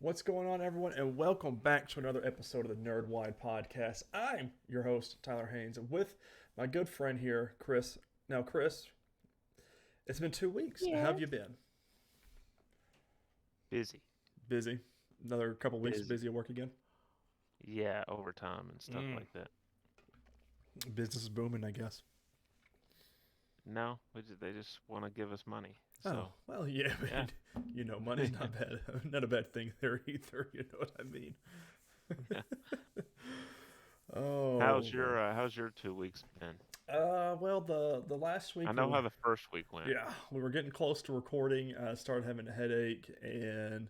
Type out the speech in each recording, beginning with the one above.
What's going on, everyone, and welcome back to another episode of the Nerdwide podcast. I'm your host, Tyler Haynes, with my good friend here, Chris. Now, Chris, it's been 2 weeks. How Yeah. have you been? Busy. Busy? Another couple weeks Busy. busy at work again? Yeah, overtime and stuff Mm. like that. Business is booming, I guess. No, they just want to give us money. Oh, So, well, yeah, yeah. money's not bad. Not a bad thing there either, you know what I mean? Yeah. Oh, how's your 2 weeks been? well, the last week I know how the first week went. yeah, we were getting close to recording. I started having a headache and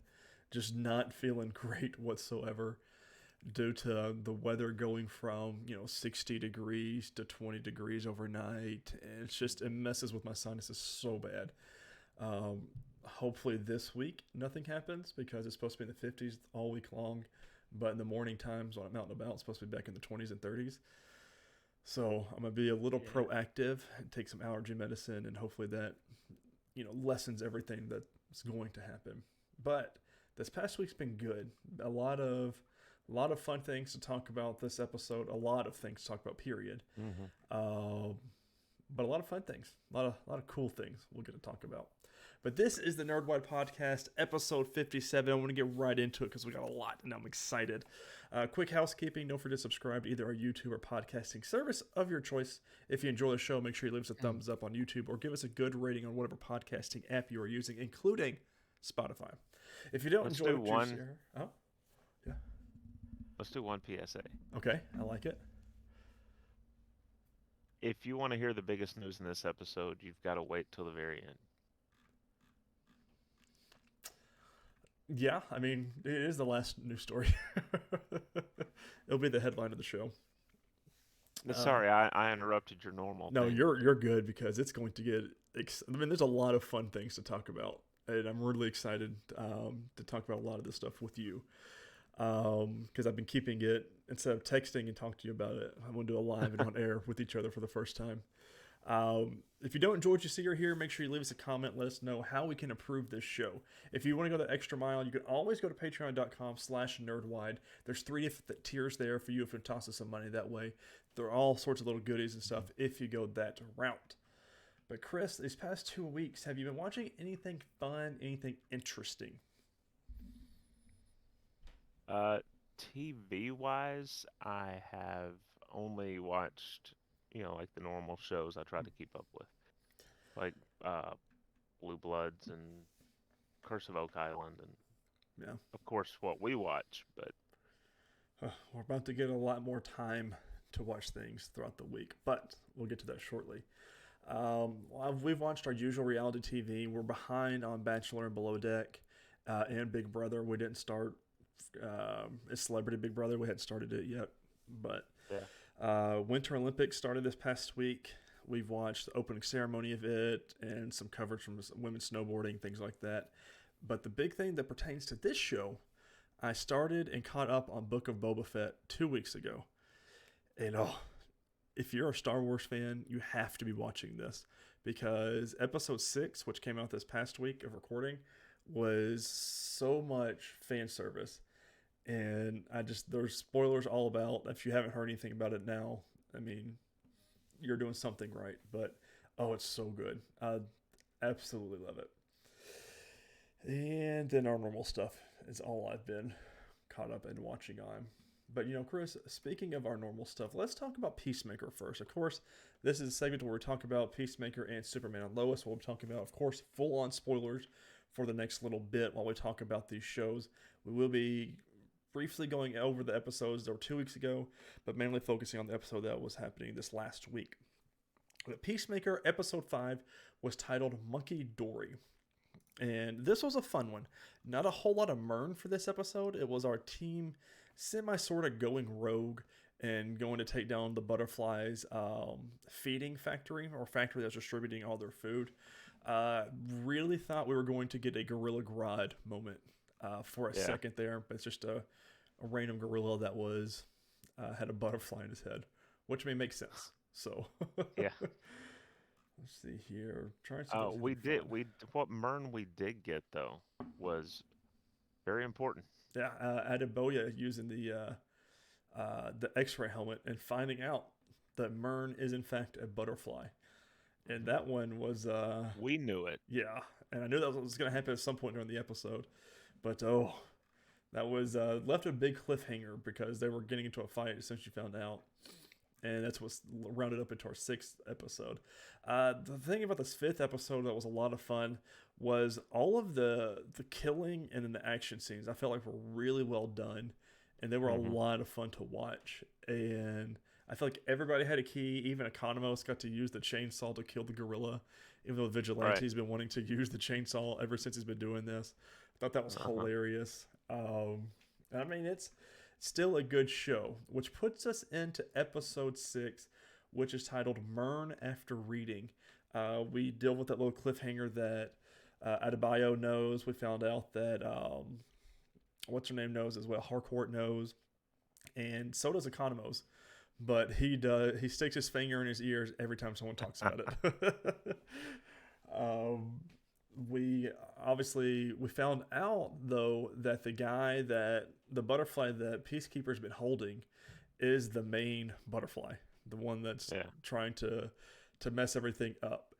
just not feeling great whatsoever due to the weather going from 60 degrees to 20 degrees overnight, and it messes with my sinuses so bad. Hopefully this week nothing happens because it's supposed to be in the 50s all week long, but in the morning times when I'm out and about, it's supposed to be back in the 20s and 30s. So I'm gonna be a little Yeah. proactive and take some allergy medicine, and hopefully that lessens everything that's going to happen. But this past week's been good. A lot of fun things to talk about this episode. A lot of things to talk about. Period. hmm Um, but a lot of fun things. A lot of cool things we'll get to talk about. But this is the Nerdwide Podcast, episode 57. I want to get right into it because we got a lot, and I'm excited. Quick housekeeping. Don't forget to subscribe to either our YouTube or podcasting service of your choice. If you enjoy the show, make sure you leave us a thumbs up on YouTube or give us a good rating on whatever podcasting app you are using, including Spotify. If you don't Let's enjoy do what you one. hear... Oh, yeah. Let's do one PSA. Okay, I like it. If you want to hear the biggest news in this episode, you've got to wait till the very end. Yeah, I mean, it is the last news story. It'll be the headline of the show. Sorry, I interrupted your normal No, thing. you're good because it's going to get. I mean, there's a lot of fun things to talk about, and I'm really excited to talk about a lot of this stuff with you. Because I've been keeping it instead of texting and talking to you about it. I'm going to do a live and on air with each other for the first time. If you don't enjoy what you see or hear, make sure you leave us a comment. Let us know how we can improve this show. If you want to go the extra mile, you can always go to patreon.com/nerdwide. There's 3 different tiers there for you if you toss us some money that way. There are all sorts of little goodies and stuff if you go that route. But Chris, these past 2 weeks, have you been watching anything fun, anything interesting? TV wise, I have only watched, like the normal shows I try to keep up with, like Blue Bloods and Curse of Oak Island, and Yeah. of course what we watch. But We're about to get a lot more time to watch things throughout the week, but we'll get to that shortly. We've watched our usual reality TV. We're behind on Bachelor and Below Deck and Big Brother. We didn't start Celebrity Big Brother. We hadn't started it yet, but yeah, Winter Olympics started this past week. We've watched the opening ceremony of it and some coverage from women's snowboarding, things like that. But the big thing that pertains to this show, I started and caught up on Book of Boba Fett 2 weeks ago. And if you're a Star Wars fan, you have to be watching this because episode 6, which came out this past week of recording, was so much fan service. And there's spoilers all about. If you haven't heard anything about it now, I mean, you're doing something right. But it's so good. I absolutely love it. And then our normal stuff is all I've been caught up and watching on. But Chris, speaking of our normal stuff, let's talk about Peacemaker first. Of course, this is a segment where we talk about Peacemaker and Superman and Lois. We'll be talking about, of course, full-on spoilers for the next little bit while we talk about these shows. We will be briefly going over the episodes that were 2 weeks ago, but mainly focusing on the episode that was happening this last week. The Peacemaker episode 5 was titled Monkey Dory. And this was a fun one. Not a whole lot of Mern for this episode. It was our team sort of going rogue and going to take down the butterflies feeding factory or factory that's distributing all their food. Really thought we were going to get a Gorilla Grodd moment for a yeah. second there, but it's just a random gorilla that was had a butterfly in his head, which may make sense. So Yeah. let's see here. Trying to see if there's We anything did. fun. What Mern we did get though was very important. Yeah, Adeboye using the X-ray helmet and finding out that Myrn is in fact a butterfly, and that one was We knew it. yeah, and I knew that was going to happen at some point during the episode, but oh, that was left a big cliffhanger because they were getting into a fight as soon as you found out, and that's what's rounded up into our 6th episode. The thing about this 5th episode that was a lot of fun was all of the killing and then the action scenes. I felt like were really well done, and they were a lot of fun to watch. And I feel like everybody had a key. Even Economos got to use the chainsaw to kill the gorilla, even though Vigilante's been wanting to use the chainsaw ever since he's been doing this. I thought that was hilarious. I mean, it's still a good show, which puts us into episode 6, which is titled Myrn After Reading. We deal with that little cliffhanger that Adebayo knows. We found out that what's her name knows as well. Harcourt knows, and so does Economos. But he sticks his finger in his ears every time someone talks about it. We found out though that the butterfly that Peacekeeper's been holding is the main butterfly, the one that's trying to mess everything up.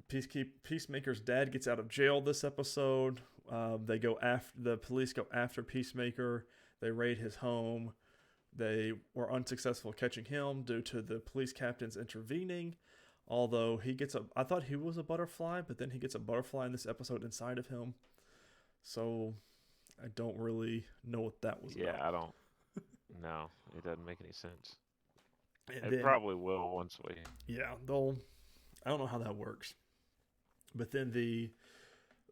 Peacemaker's dad gets out of jail this episode. The police go after Peacemaker. They raid his home. They were unsuccessful catching him due to the police captains intervening. Although I thought he was a butterfly, but then he gets a butterfly in this episode inside of him. So I don't really know what that was about. Yeah, I don't. No, it doesn't make any sense. It probably will once we. Yeah, I don't know how that works. But then the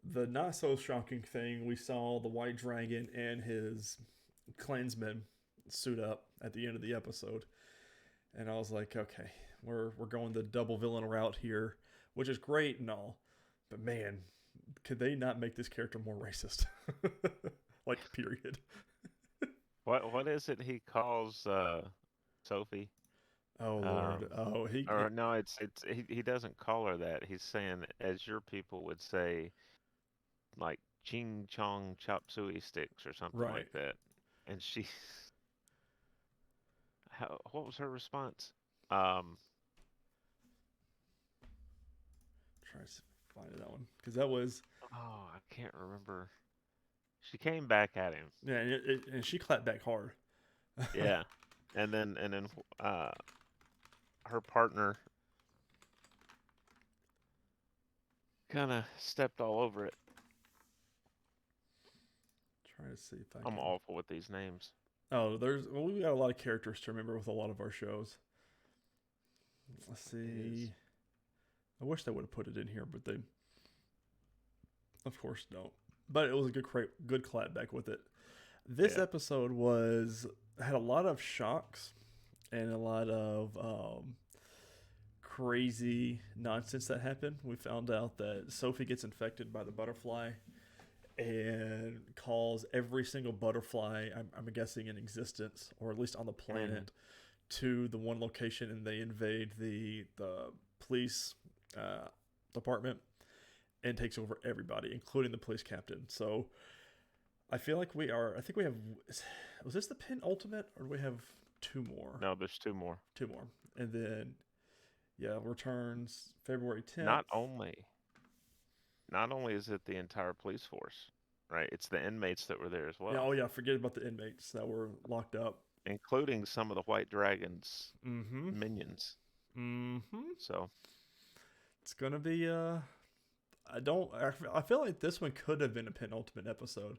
not so shocking thing, we saw the White Dragon and his clansmen suit up at the end of the episode, and I was like, okay, we're going the double villain route here, which is great and all, but man, could they not make this character more racist? Like, period. What is it he calls Sophie? Oh Lord! He doesn't call her that. He's saying, as your people would say, like ching chong chop suey sticks or something like that. And what was her response? Try to find that one because that was. Oh, I can't remember. She came back at him. Yeah, and she clapped back hard. Yeah, and then her partner kind of stepped all over it. Try to see if I'm awful with these names. Oh, we got a lot of characters to remember with a lot of our shows. Let's see. I wish they would have put it in here, but they, of course, don't. But it was a good clapback with it. This episode had a lot of shocks and a lot of crazy nonsense that happened. We found out that Sophie gets infected by the butterfly and calls every single butterfly, I'm guessing in existence, or at least on the planet, to the one location, and they invade the police department and takes over everybody, including the police captain. So I feel like I think we have, was this the penultimate, or do we have 2 more? No, there's 2 more. 2 more. And then, returns February 10th. Not only is it the entire police force, right? It's the inmates that were there as well. Yeah, forget about the inmates that were locked up. Including some of the White Dragon's minions. So it's going to be, I feel like this one could have been a penultimate episode,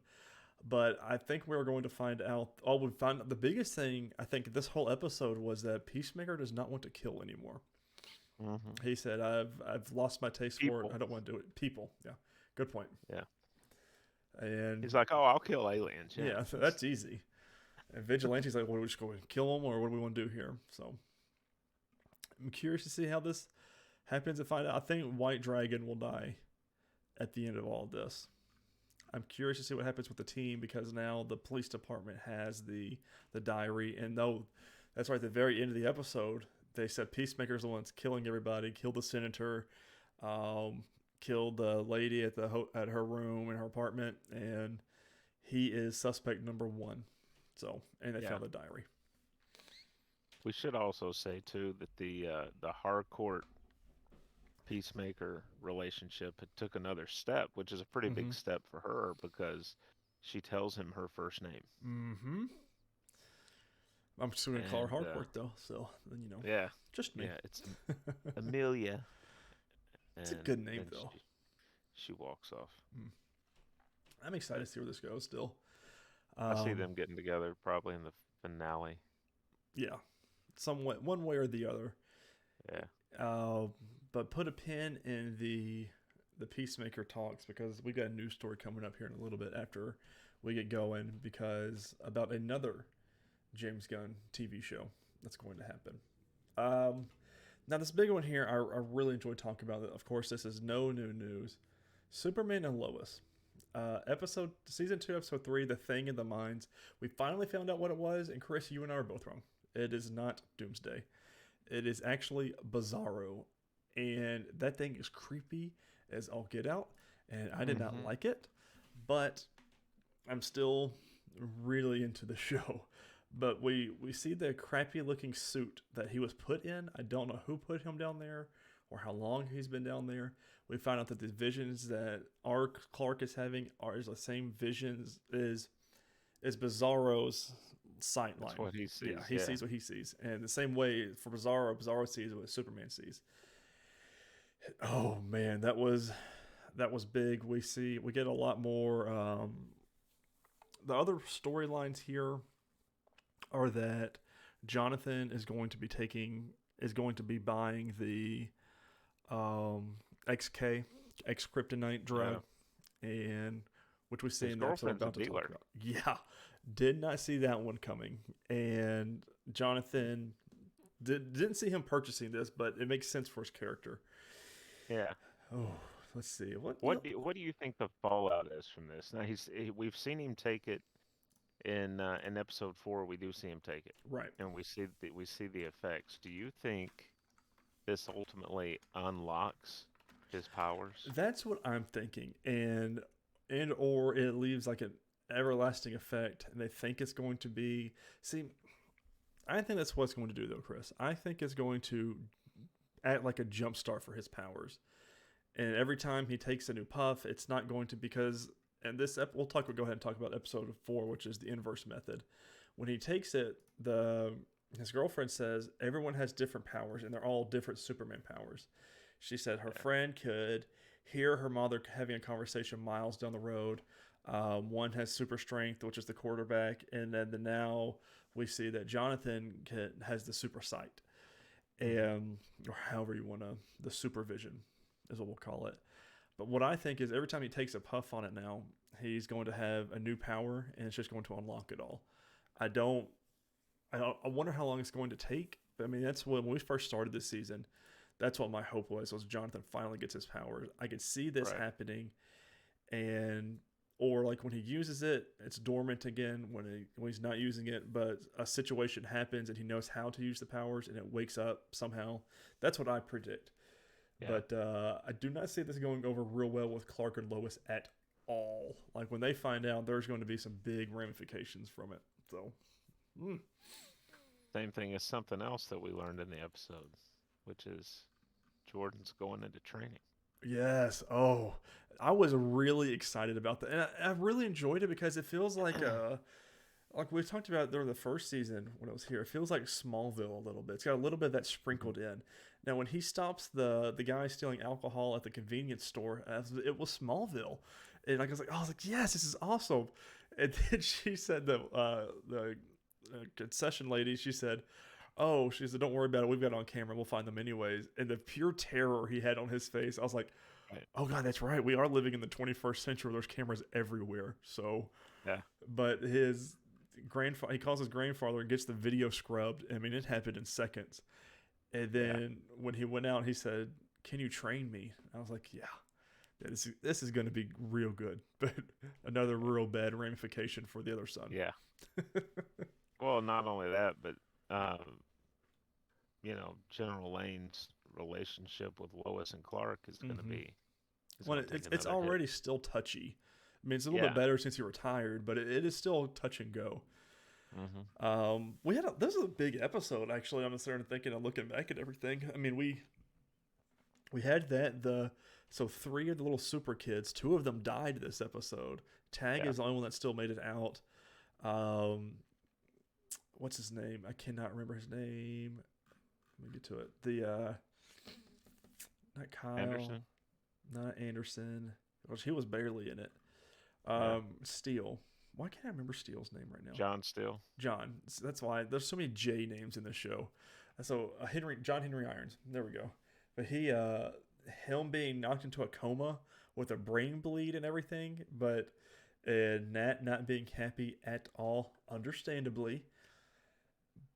but I think we're going to find out, the biggest thing, I think, this whole episode was that Peacemaker does not want to kill anymore. He said, I've lost my taste for it. I don't want to do it. People. Yeah. Good point. Yeah. And he's like, I'll kill aliens. Yeah, that's easy. And Vigilante's like, we just go and kill them, or what do we want to do here? So I'm curious to see how this happens and find out. I think White Dragon will die at the end of all of this. I'm curious to see what happens with the team, because now the police department has the diary, and though that's right at the very end of the episode, they said Peacemaker's the one that's killing everybody, killed the senator, killed the lady at her room in her apartment, and he is suspect number 1. So, and they found the diary. We should also say too that the Harcourt Peacemaker relationship had took another step, which is a pretty big step for her because she tells him her first name. Mm-hmm. I'm still gonna call her Harcourt though, so then Yeah, just me. Yeah, it's Amelia. It's a good name though. She walks off. I'm excited to see where this goes. Still, I see them getting together probably in the finale. Yeah, somewhat one way or the other. Yeah. But put a pin in the Peacemaker talks because we got a news story coming up here in a little bit after we get going because about another James Gunn TV show that's going to happen. Now this big one here, I really enjoyed talking about it. Of course, this is no new news. Superman and Lois. Season 2, episode 3, The Thing in the Mines. We finally found out what it was, and Chris, you and I are both wrong. It is not Doomsday. It is actually Bizarro. And that thing is creepy as all get out. And I did not like it. But I'm still really into the show. But we see the crappy looking suit that he was put in. I don't know who put him down there or how long he's been down there. We find out that the visions that Clark is having are the same visions as Bizarro's sight line. That's what he sees. Yeah, he sees what he sees. And the same way for Bizarro sees what Superman sees. Oh man, that was big. We get a lot more. The other storylines here are that Jonathan is going to be buying the XK X Kryptonite drug, and which we see in the episode about to talk about. Yeah, did not see that one coming, and Jonathan didn't see him purchasing this, but it makes sense for his character. Yeah. Oh, let's see. What do you think the fallout is from this? Now we've seen him take it in episode 4. We do see him take it, right, and we see the effects. Do you think this ultimately unlocks his powers? That's what I'm thinking, and or it leaves like an everlasting effect, and they think it's going to be. See, I think that's what it's going to do, though, Chris. I think it's going to act like a jump start for his powers. And every time he takes a new puff, it's not going to because. And this we'll go ahead and talk about episode 4, which is the inverse method. When he takes it, his girlfriend says everyone has different powers, and they're all different Superman powers. She said her friend could hear her mother having a conversation miles down the road. One has super strength, which is the quarterback, and then now we see that Jonathan has the super sight, and or however you want to, the supervision is what we'll call it. But what I think is every time he takes a puff on it now, he's going to have a new power, and it's just going to unlock it all. I wonder how long it's going to take. But I mean, that's when we first started this season. That's what my hope was Jonathan finally gets his powers. I could see this happening, or like when he uses it, it's dormant again when he's not using it. But a situation happens, and he knows how to use the powers, and it wakes up somehow. That's what I predict. Yeah. But I do not see this going over real well with Clark and Lois at all. Like when they find out, there's going to be some big ramifications from it. So, Same thing as something else that we learned in the episode, which is Jordan's going into training. Yes. Oh, I was really excited about that, and I really enjoyed it because it feels like we talked about during the first season when I was here. It feels like Smallville a little bit. It's got a little bit of that sprinkled in. Now, when he stops the guy stealing alcohol at the convenience store, it was Smallville, and I was like, yes, this is awesome. And then she said the concession lady, she said, don't worry about it. We've got it on camera. We'll find them anyways. And the pure terror he had on his face, I was like, oh God, that's right. We are living in the 21st century. There's cameras everywhere. So, yeah. But his grandfather, he calls his grandfather and gets the video scrubbed. I mean, it happened in seconds. And then when he went out, he said, "Can you train me?" I was like, "Yeah, this is going to be real good." But another real bad ramification for the other son. Yeah. Well, not only that, but General Lane's relationship with Lois and Clark is going to be. Well, it's already still touchy. I mean, it's a little bit Yeah. better since he retired, but it is still touch and go. Hmm. This is a big episode actually. I'm starting thinking and looking back at everything. I mean, we had so three of the little super kids, two of them died this episode. Tag Yeah. is the only one that still made it out. Um, what's his name? I cannot remember his name. Let me get to it. Not Kyle, Anderson. not Anderson. Which he was barely in it. Yeah. Steele. Why can't I remember Steele's name right now? John Steele. John. That's why there's so many J names in this show. So John Henry Irons. There we go. But him being knocked into a coma with a brain bleed and everything, but Nat not being happy at all, understandably.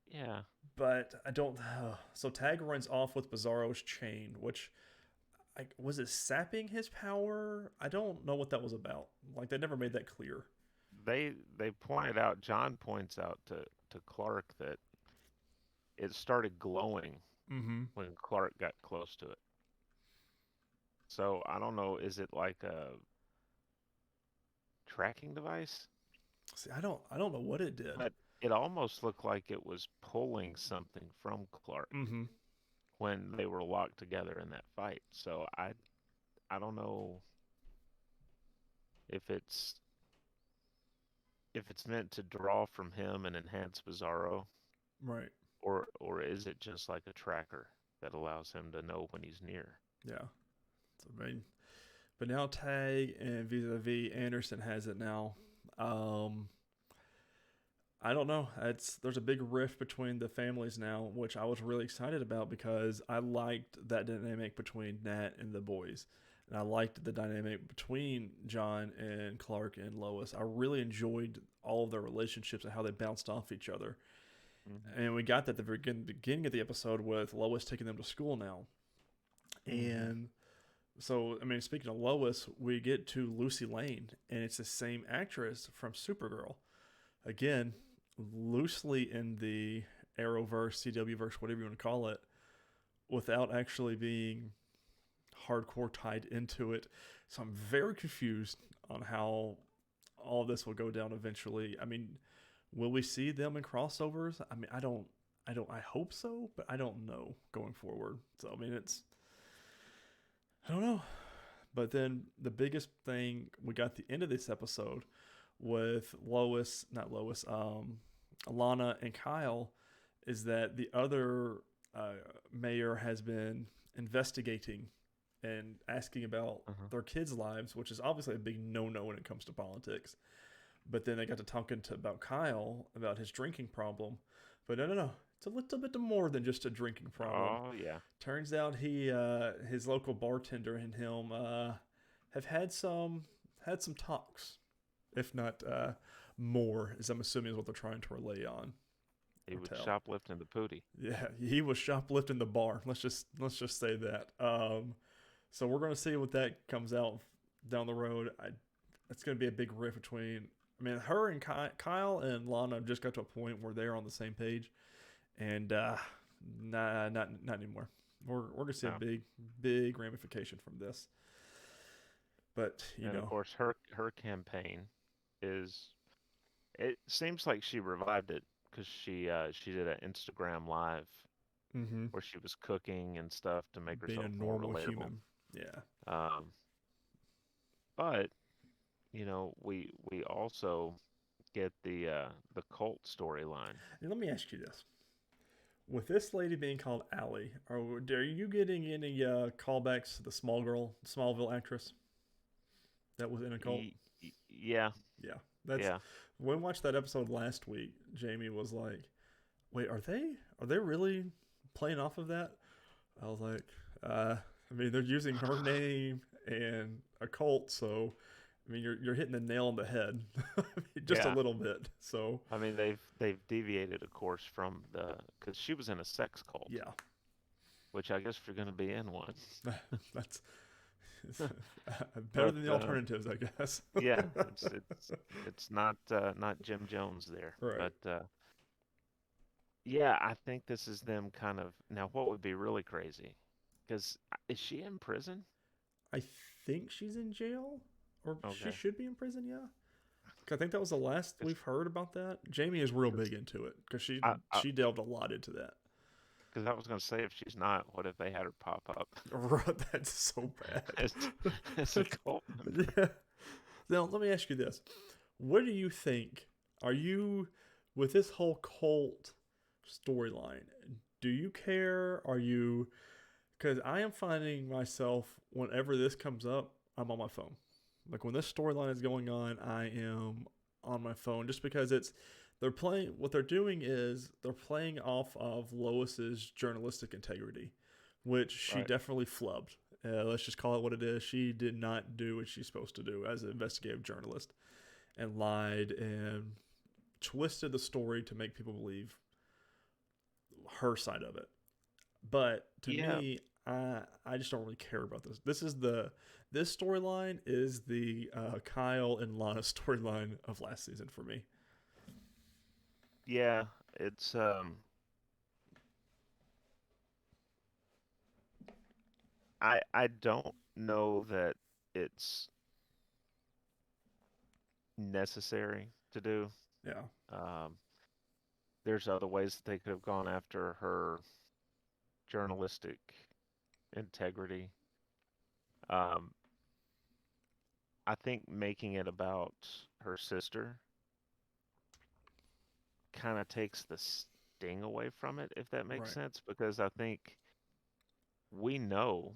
Yeah. But I don't. So Tag runs off with Bizarro's chain, which was it sapping his power? I don't know what that was about. Like they never made that clear. They pointed out. John points out to Clark that it started glowing Mm-hmm. when Clark got close to it. So I don't know. Is it like a tracking device? See, I don't know what it did. But it almost looked like it was pulling something from Clark Mm-hmm. when they were locked together in that fight. So I don't know if it's meant to draw from him and enhance Bizarro, Right. or is it just like a tracker that allows him to know when he's near? Yeah. So, I mean, but now Tag and vis-a-vis Anderson has it now. I don't know. There's a big rift between the families now, which I was really excited about because I liked that dynamic between Nat and the boys. And I liked the dynamic between John and Clark and Lois. I really enjoyed all of their relationships and how they bounced off each other. Hmm. And we got that at the beginning of the episode with Lois taking them to school now. And so, I mean, speaking of Lois, we get to Lucy Lane, and it's the same actress from Supergirl. Again, loosely in the Arrowverse, CWverse, whatever you want to call it, without actually being hardcore tied into it. So I'm very confused on how all this will go down eventually. I mean, will we see them in crossovers? I mean, I hope so, but I don't know going forward. So, I mean, I don't know. But then the biggest thing we got at the end of this episode with Alana and Kyle is that the other mayor has been investigating and asking about their kids' lives, which is obviously a big no-no when it comes to politics. But then they got to talking about Kyle, about his drinking problem. But no. It's a little bit more than just a drinking problem. Oh yeah. Turns out his local bartender and him have had some talks, if not more, as I'm assuming is what they're trying to relay on. He was Tell. shoplifting the pootie. Yeah, he was shoplifting the bar. Let's just say that. So we're gonna see what that comes out down the road. It's gonna be a big rift between. I mean, her and Kyle and Lana just got to a point where they're on the same page, and not anymore. We're gonna see a big ramification from this. But Of course, her campaign is. It seems like she revived it because she did an Instagram live where she was cooking and stuff to make being herself a more normal relatable. human, yeah. But we also get the cult storyline. And let me ask you this: with this lady being called Allie, are you getting any callbacks to the Smallville actress that was in a cult? Yeah. Yeah, Yeah. When we watched that episode last week, Jamie was like, "Wait, are they really playing off of that?" I was like, I mean, they're using her name and a cult, so I mean, you're hitting the nail on the head, just a little bit. So I mean, they've deviated, of course, from because she was in a sex cult. Yeah. Which I guess if you're going to be in one, that's better than the alternatives, I guess. Yeah, it's not Jim Jones there, right? But yeah, I think this is them kind of now. What would be really crazy? Because is she in prison? I think she's in jail, or she Okay. should be in prison. Yeah, 'cause I think that was the last we've heard about that. Jamie is real big into it because she I, I, she delved a lot into that. because I was gonna say if she's not, what if they had her pop up That's so bad. as, as a cult member? Yeah. Now let me ask you this: what do you think? Are you with this whole cult storyline? Do you care? Are you? Because I am finding myself whenever this comes up, I'm on my phone. Like when this storyline is going on, I am on my phone just because they're playing what they're doing is they're playing off of Lois's journalistic integrity, which she Right. definitely flubbed. Let's just call it what it is. She did not do what she's supposed to do as an investigative journalist and lied and twisted the story to make people believe her side of it. But to Yeah. me, I just don't really care about this. This storyline is the Kyle and Lana storyline of last season for me. Yeah. It's I don't know that it's necessary to do. Yeah, Um, there's other ways that they could have gone after her journalistic integrity. Um, I think making it about her sister kind of takes the sting away from it, if that makes right. sense, because I think we know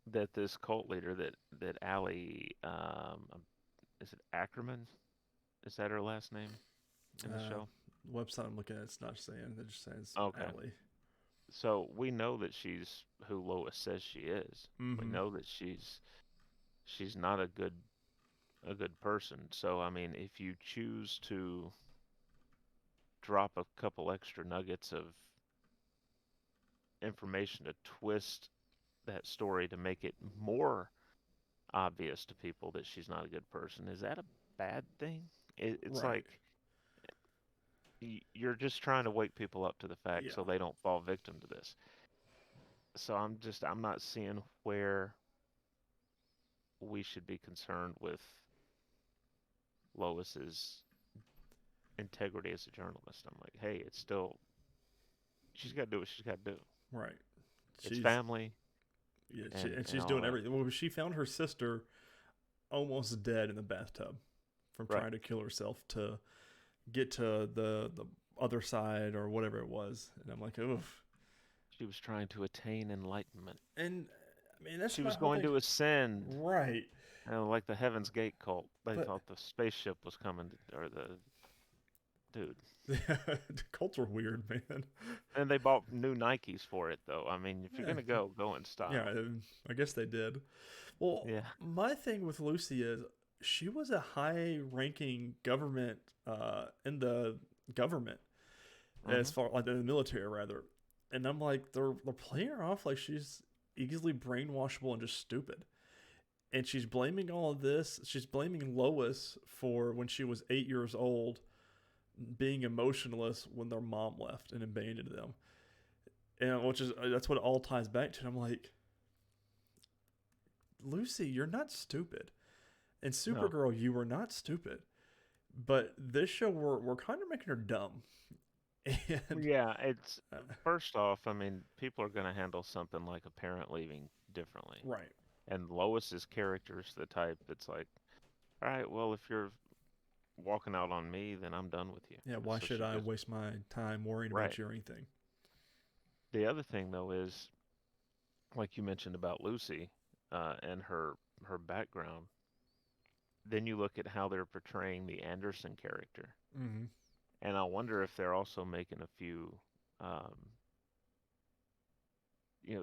that this cult leader that Allie, is it Ackerman? Is that her last name in the Uh, show? website I'm looking at, it's not saying. It just says Okay. Allie. So we know that she's who Lois says she is. We Mm-hmm. know that she's not a good person. So I mean, if you choose to drop a couple extra nuggets of information to twist that story to make it more obvious to people that she's not a good person, is that a bad thing? It's Right. like you're just trying to wake people up to the fact Yeah. so they don't fall victim to this. So I'm not seeing where we should be concerned with Lois's integrity as a journalist. I'm like, hey, it's still she's got to do what she's got to do. Right. It's She's family yeah. and She's all doing that. everything. Well, she found her sister almost dead in the bathtub from Right. trying to kill herself to get to the other side or whatever it was. And I'm like, oof. She was trying to attain enlightenment. And I mean, that's She my was whole going thing. to ascend, Right. like the Heaven's Gate cult. They But thought the spaceship was coming, or the dude. the cults are weird, man. And they bought new Nikes for it, though. I mean, if you're Yeah. gonna go in Yeah. style. I guess they did. Well, Yeah. my thing with Lucy is she was a high ranking government in the government as Mhm. far like in the military rather. And I'm like, they're playing her off like she's easily brainwashable and just stupid. And she's blaming all of this. She's blaming Lois for when she was 8 years old being emotionless when their mom left and abandoned them. And which is that's what it all ties back to. And I'm like, Lucy, you're not stupid. And No. Supergirl, you were not stupid. But this show, we're kind of making her dumb. And Yeah, it's uh, first off, I mean, people are gonna handle something like a parent leaving differently. right, And Lois's character is the type that's like, all right, well, if you're walking out on me, then I'm done with you. yeah. And Why so should she I just, waste my time worrying about right. you or anything? The other thing though is, like you mentioned about Lucy, and her background. Then you look at how they're portraying the Anderson character, Mm-hmm. and I wonder if they're also making a few, um,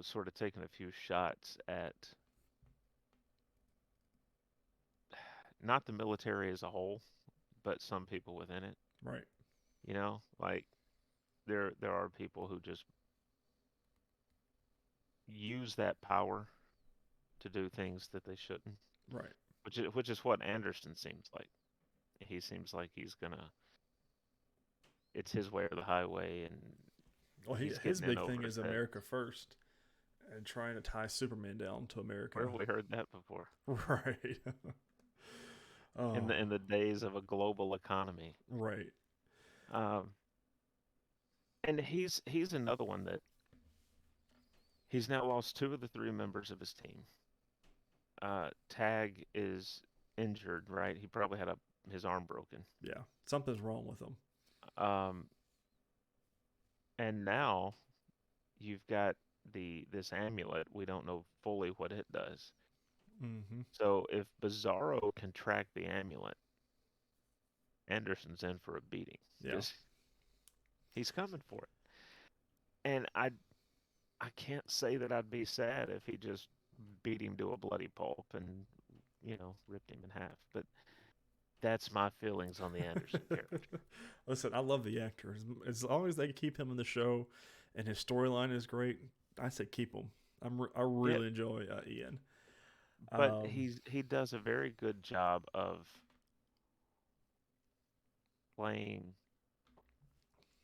sort of taking a few shots at not the military as a whole, but some people within it. Right. Like there are people who just use that power to do things that they shouldn't, Right. which is what Anderson seems like. He seems like he's gonna. It's his way or the highway, and Well, he's his getting in big over thing his is head. America first. and trying to tie Superman down to America. Where have we heard that before? Right. In Oh, the days of a global economy. right. Um, and he's another one that he's now lost two of the three members of his team. Tag is injured, right? He probably had his arm broken. Yeah, something's wrong with him. Um, and now you've got this amulet. We don't know fully what it does. Mm-hmm. So if Bizarro can track the amulet, Anderson's in for a beating. Yeah. Because he's coming for it. And I can't say that I'd be sad if he just beat him to a bloody pulp and, ripped him in half. But that's my feelings on the Anderson character. Listen, I love the actor. As long as they keep him in the show and his storyline is great, I say keep him. I really enjoy Ian. But he does a very good job of playing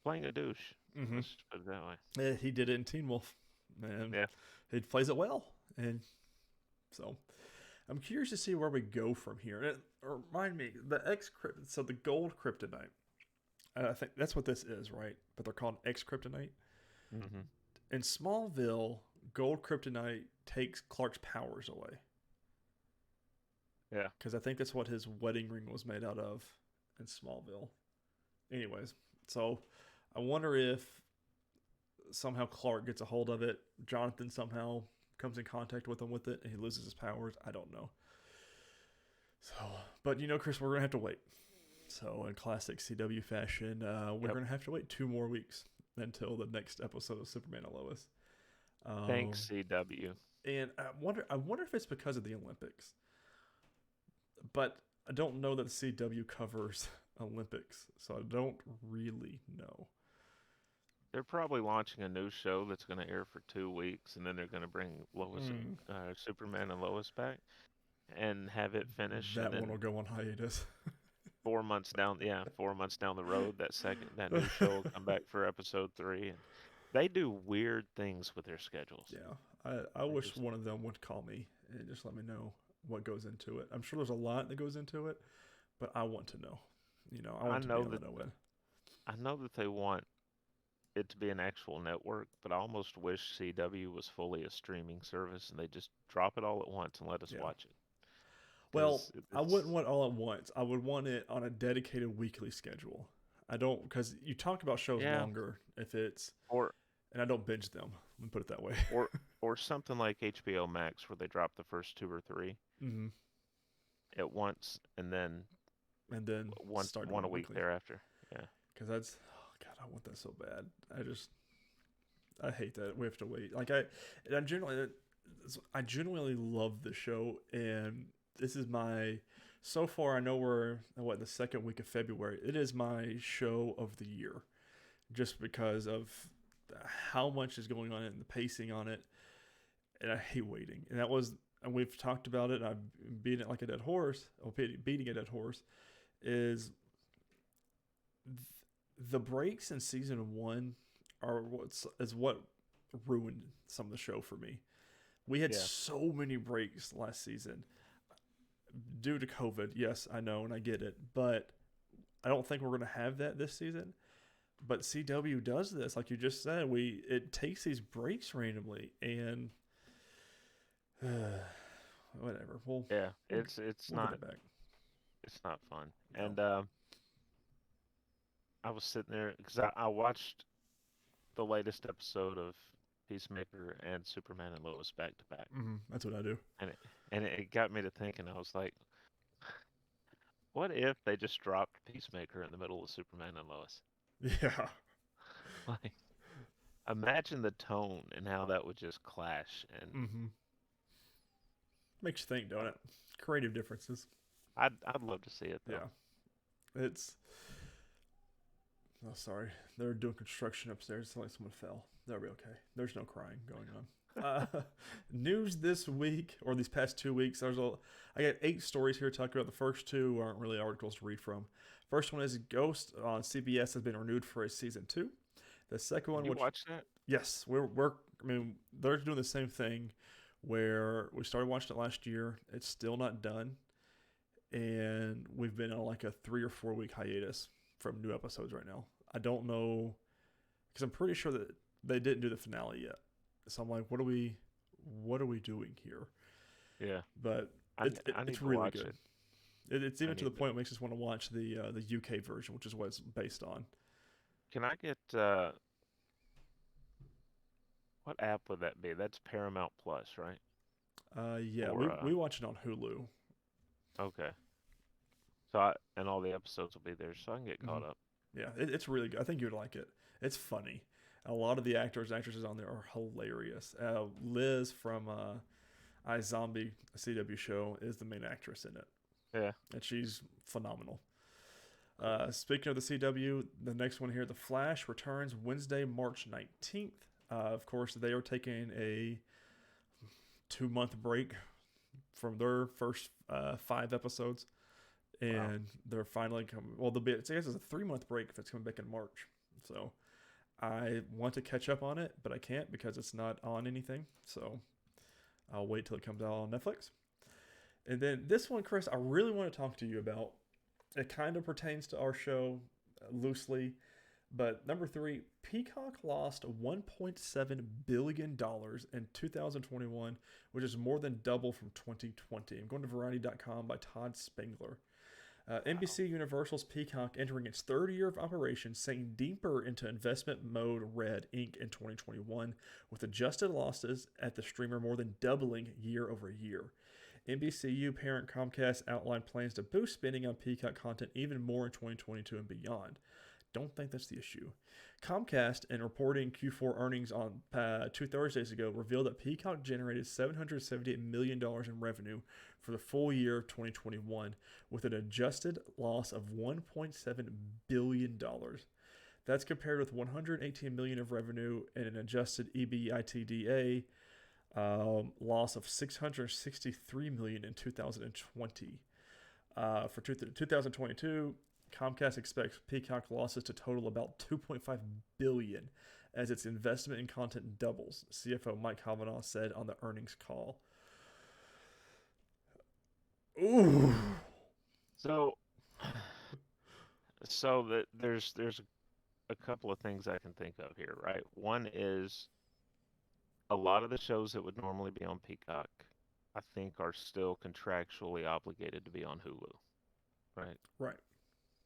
a douche. Mm-hmm. Let's put it that way. Yeah, he did it in Teen Wolf, man. Yeah, he plays it well, and so I'm curious to see where we go from here. And remind me, so the gold kryptonite. I think that's what this is, right? But they're called X kryptonite. Mm-hmm. In Smallville, gold kryptonite takes Clark's powers away. Yeah, because I think that's what his wedding ring was made out of in Smallville. Anyways, so I wonder if somehow Clark gets a hold of it. Jonathan somehow comes in contact with him with it, and he loses his powers. I don't know. So, but Chris, we're gonna have to wait. So, in classic CW fashion, we're gonna have to wait 2 more weeks until the next episode of Superman and Lois. Thanks, CW. And I wonder if it's because of the Olympics. But I don't know that the CW covers Olympics, so I don't really know. They're probably launching a new show that's going to air for 2 weeks, and then they're going to bring Superman and Lois back and have it finish. That and one will go on hiatus. 4 months down the road, that new show will come back for episode 3. And they do weird things with their schedules. Yeah, I wish one of them would call me and just let me know what goes into it. I'm sure there's a lot that goes into it, but I want to know. I want to be able to know it. I know that they want it to be an actual network, but I almost wish CW was fully a streaming service and they just drop it all at once and let us watch it. Well, I wouldn't want all at once. I would want it on a dedicated weekly schedule. I don't, because you talk about shows longer if it's and I don't binge them. Let me put it that way. or something like HBO Max where they drop the first 2 or 3 at once, and then one a week thereafter. Yeah, because that's God, I want that so bad. I hate that we have to wait. Like I genuinely love the show, and this is so far. I know we're the second week of February. It is my show of the year, just because of how much is going on and the pacing on it, and I hate waiting. And we've talked about it. And I've beaten it like a dead horse. Or beating a dead horse is the breaks in season 1 are what ruined some of the show for me. We had so many breaks last season due to COVID. Yes, I know, and I get it, but I don't think we're going to have that this season. But CW does this, like you just said. It takes these breaks randomly, and whatever. It's not back. It's not fun. No. And I was sitting there because I watched the latest episode of Peacemaker and Superman and Lois back to back. That's what I do. And it got me to thinking. I was like, what if they just dropped Peacemaker in the middle of Superman and Lois? Yeah. Like, imagine the tone and how that would just clash. And makes you think, don't it? Creative differences. I'd love to see it though. Yeah. Oh, sorry. They're doing construction upstairs. It's like someone fell. They'll be okay. There's no crying going on. News this week, or these past 2 weeks, I got 8 stories here to talk about. The first 2 aren't really articles to read from. First one is Ghost on CBS has been renewed for a season 2. The second one, You which watch that? yes, I mean, they're doing the same thing where we started watching it last year. It's still not done, and we've been on like a 3 or 4 week hiatus from new episodes right now. I don't know because I'm pretty sure that they didn't do the finale yet. So I'm like, what are we doing here? Yeah. But I, I need it's to really watch good. it. It's I even to the need to. point it makes us want to watch the UK version, which is what it's based on. Can I get what app would that be? That's Paramount Plus, right? Yeah, Or we watch it on Hulu. okay. And all the episodes will be there, so I can get Hmm. caught up. Yeah, it's really good. I think you'd like it. It's funny. A lot of the actors and actresses on there are hilarious. Liz from iZombie, a CW show, is the main actress in it, Yeah. and she's phenomenal. Cool. Speaking of the CW, the next one here, The Flash, returns Wednesday, March 19th. Of course, they are taking a 2 month break from their first 5 episodes, Wow. and they're finally coming. Well, it's a 3 month break if it's coming back in March. So I want to catch up on it, but I can't because it's not on anything. So I'll wait till it comes out on Netflix. And then this one, Chris, I really want to talk to you about. It kind of pertains to our show loosely, but number three, Peacock lost $1.7 billion in 2021, which is more than double from 2020. I'm going to Variety.com by Todd Spangler. Wow. NBC Universal's Peacock entering its third year of operation, sank deeper into investment mode Red Inc. in 2021, with adjusted losses at the streamer more than doubling year over year. NBCU parent Comcast outlined plans to boost spending on Peacock content even more in 2022 and beyond. Don't think that's the issue. Comcast, in reporting Q4 earnings on 2 Thursdays ago, revealed that Peacock generated $778 million in revenue for the full year of 2021, with an adjusted loss of $1.7 billion. That's compared with $118 million of revenue and an adjusted EBITDA loss of $663 million in 2020. For 2022, Comcast expects Peacock losses to total about $2.5 billion as its investment in content doubles, CFO Mike Kavanaugh said on the earnings call. Ooh. So, there's a couple of things I can think of here, right? One is a lot of the shows that would normally be on Peacock, I think, are still contractually obligated to be on Hulu, right? Right.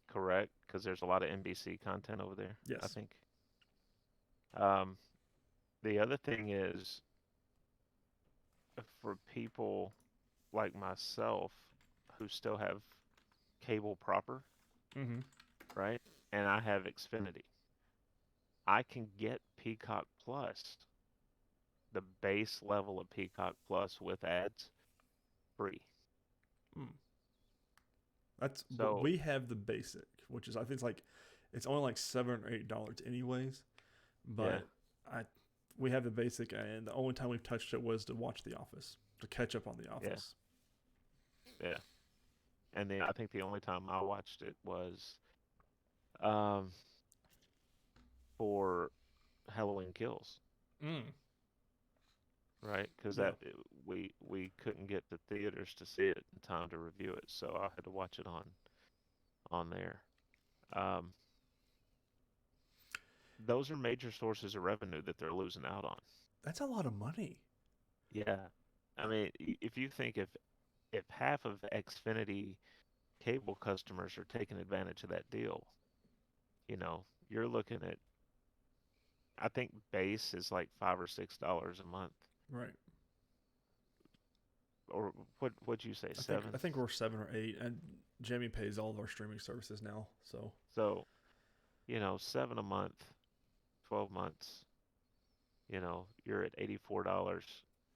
Correct? Because there's a lot of NBC content over there, I Yes. think. Um, the other thing is for people like myself who still have cable proper, Mm-hmm. right? And I have Xfinity. I can get Peacock Plus, the base level of Peacock Plus with ads, free. Mm. But So, we have the basic, which is I think it's only like $7 or $8 anyways. yeah, But I we have the basic, and the only time we've touched it was to watch The Office, to catch up on The yeah, Office. yeah. And then I think the only time I watched it was um, for Halloween Kills, Mm. right? Because Yeah. we couldn't get to theaters to see it in time to review it, so I had to watch it on there. Um, those are major sources of revenue that they're losing out on. That's a lot of money. Yeah, I mean, if you think if half of Xfinity cable customers are taking advantage of that deal, you're looking at, I think base is like $5 or $6 a month, Right. or what'd you say, I seven? think we're 7 or 8, and Jamie pays all of our streaming services now. So So, 7 a month, 12 months, you're at $84.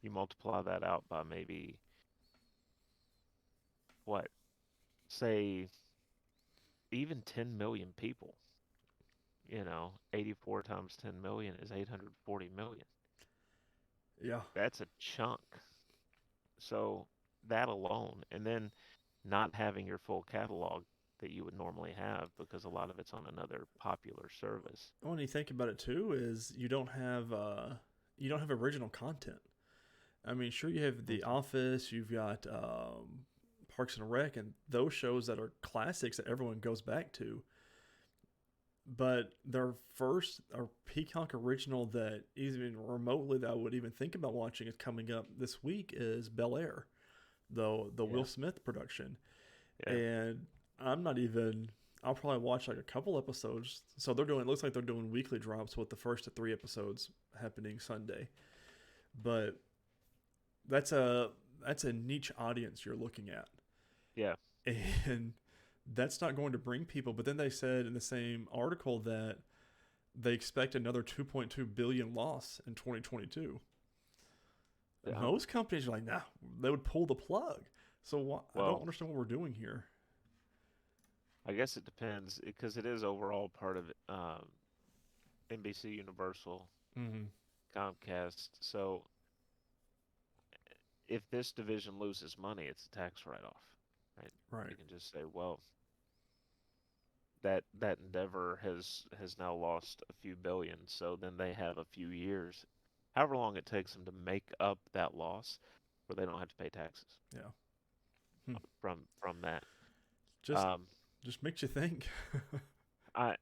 You multiply that out by maybe what, say even 10 million people, 84 times 10 million is 840 million. yeah. That's a chunk. So that alone, and then not having your full catalog, that you would normally have because a lot of it's on another popular service. When you think about it too, is you don't have original content. I mean, sure, you have The Office, you've got Parks and Rec, and those shows that are classics that everyone goes back to. But their first or Peacock original that even remotely that I would even think about watching is coming up this week is Bel Air, the Will Smith production. Yeah. And I'm not even. I'll probably watch like a couple episodes. So they're doing. It looks like they're doing weekly drops with the first 3 episodes happening Sunday. But that's a niche audience you're looking at. Yeah. And that's not going to bring people. But then they said in the same article that they expect another 2.2 billion loss in 2022. Yeah. Most companies are like, nah, they would pull the plug. So I don't understand what we're doing here. I guess it depends because it is overall part of NBC Universal, Comcast. So if this division loses money, it's a tax write-off, right? Right. You can just say, well, that endeavor has now lost a few billion, so then they have a few years, however long it takes them to make up that loss, where they don't have to pay taxes. Yeah. From that. Just makes you think. I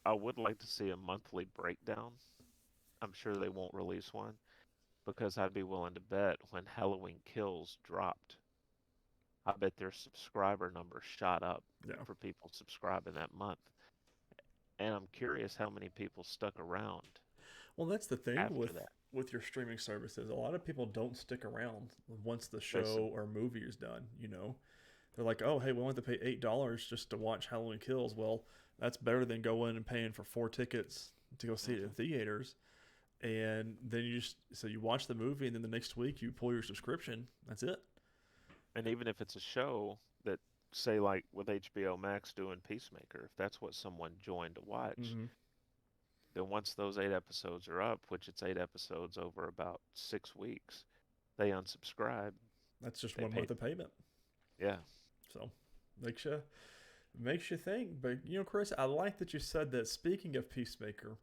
would like to see a monthly breakdown. I'm sure they won't release one because I'd be willing to bet when Halloween Kills dropped, I bet their subscriber numbers shot up for people subscribing that month. And I'm curious how many people stuck around. Well, that's the thing that. with your streaming services. A lot of people don't stick around once the show or movie is done, They're like, oh, hey, we want to pay $8 just to watch Halloween Kills. Well, that's better than going and paying for 4 tickets to go see it in theaters. And then you watch the movie, and then the next week you pull your subscription. That's it. And even if it's a show that, say, like with HBO Max doing Peacemaker, if that's what someone joined to watch, then once those 8 episodes are up, which it's 8 episodes over about 6 weeks, they unsubscribe. That's just 1 month of payment. Yeah. So makes you think. But Chris, I like that you said that. Speaking of Peacemaker,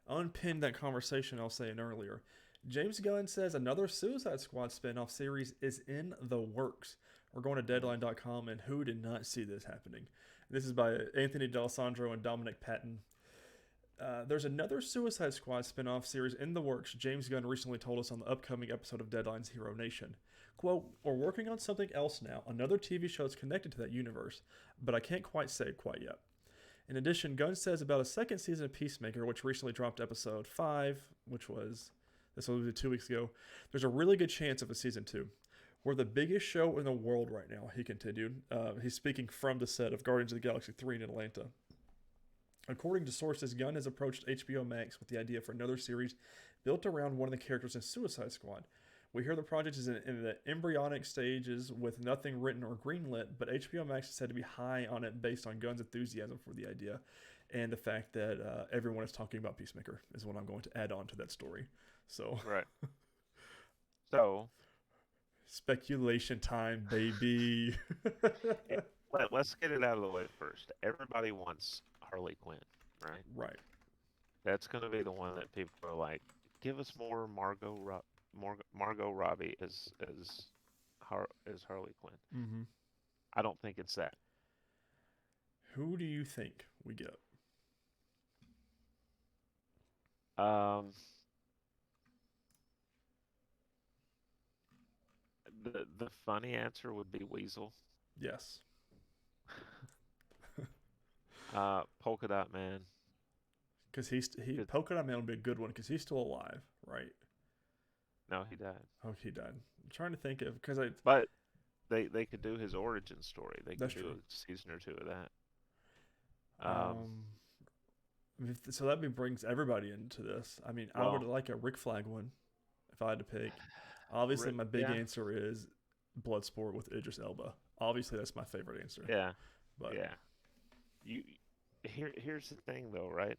unpinned that conversation I was saying earlier. James Gunn says another Suicide Squad spinoff series is in the works. We're going to Deadline.com, and who did not see this happening? This is by Anthony D'Alessandro and Dominic Patton. There's another Suicide Squad spinoff series in the works, James Gunn recently told us on the upcoming episode of Deadline's Hero Nation. Quote, we're working on something else now, another TV show that's connected to that universe, but I can't quite say it quite yet. In addition, Gunn says about a second season of Peacemaker, which recently dropped episode 5, this was 2 weeks ago, there's a really good chance of a season 2. We're the biggest show in the world right now, he continued. He's speaking from the set of Guardians of the Galaxy 3 in Atlanta. According to sources, Gunn has approached HBO Max with the idea for another series built around one of the characters in Suicide Squad. We hear the project is in the embryonic stages with nothing written or greenlit, but HBO Max is said to be high on it based on Gunn's enthusiasm for the idea and the fact that everyone is talking about Peacemaker is what I'm going to add on to that story. So, right. So, speculation time, baby. Let's get it out of the way first. Everybody wants Harley Quinn, right? Right. That's going to be the one that people are like, give us more Margot Robbie as Harley Quinn. Mm-hmm. I don't think it's that. Who do you think we get? The funny answer would be Weasel. Yes. Polka Dot Man. Because Polka Dot Man would be a good one because he's still alive, right? No, he died. Oh, he died. I'm trying to think of But they could do his origin story. They could do true. a season or 2 of that. So that brings everybody into this. I mean, I would like a Rick Flag one if I had to pick. Obviously, my big answer is Bloodsport with Idris Elba. Obviously, that's my favorite answer. Yeah. But yeah. Here's the thing though, right?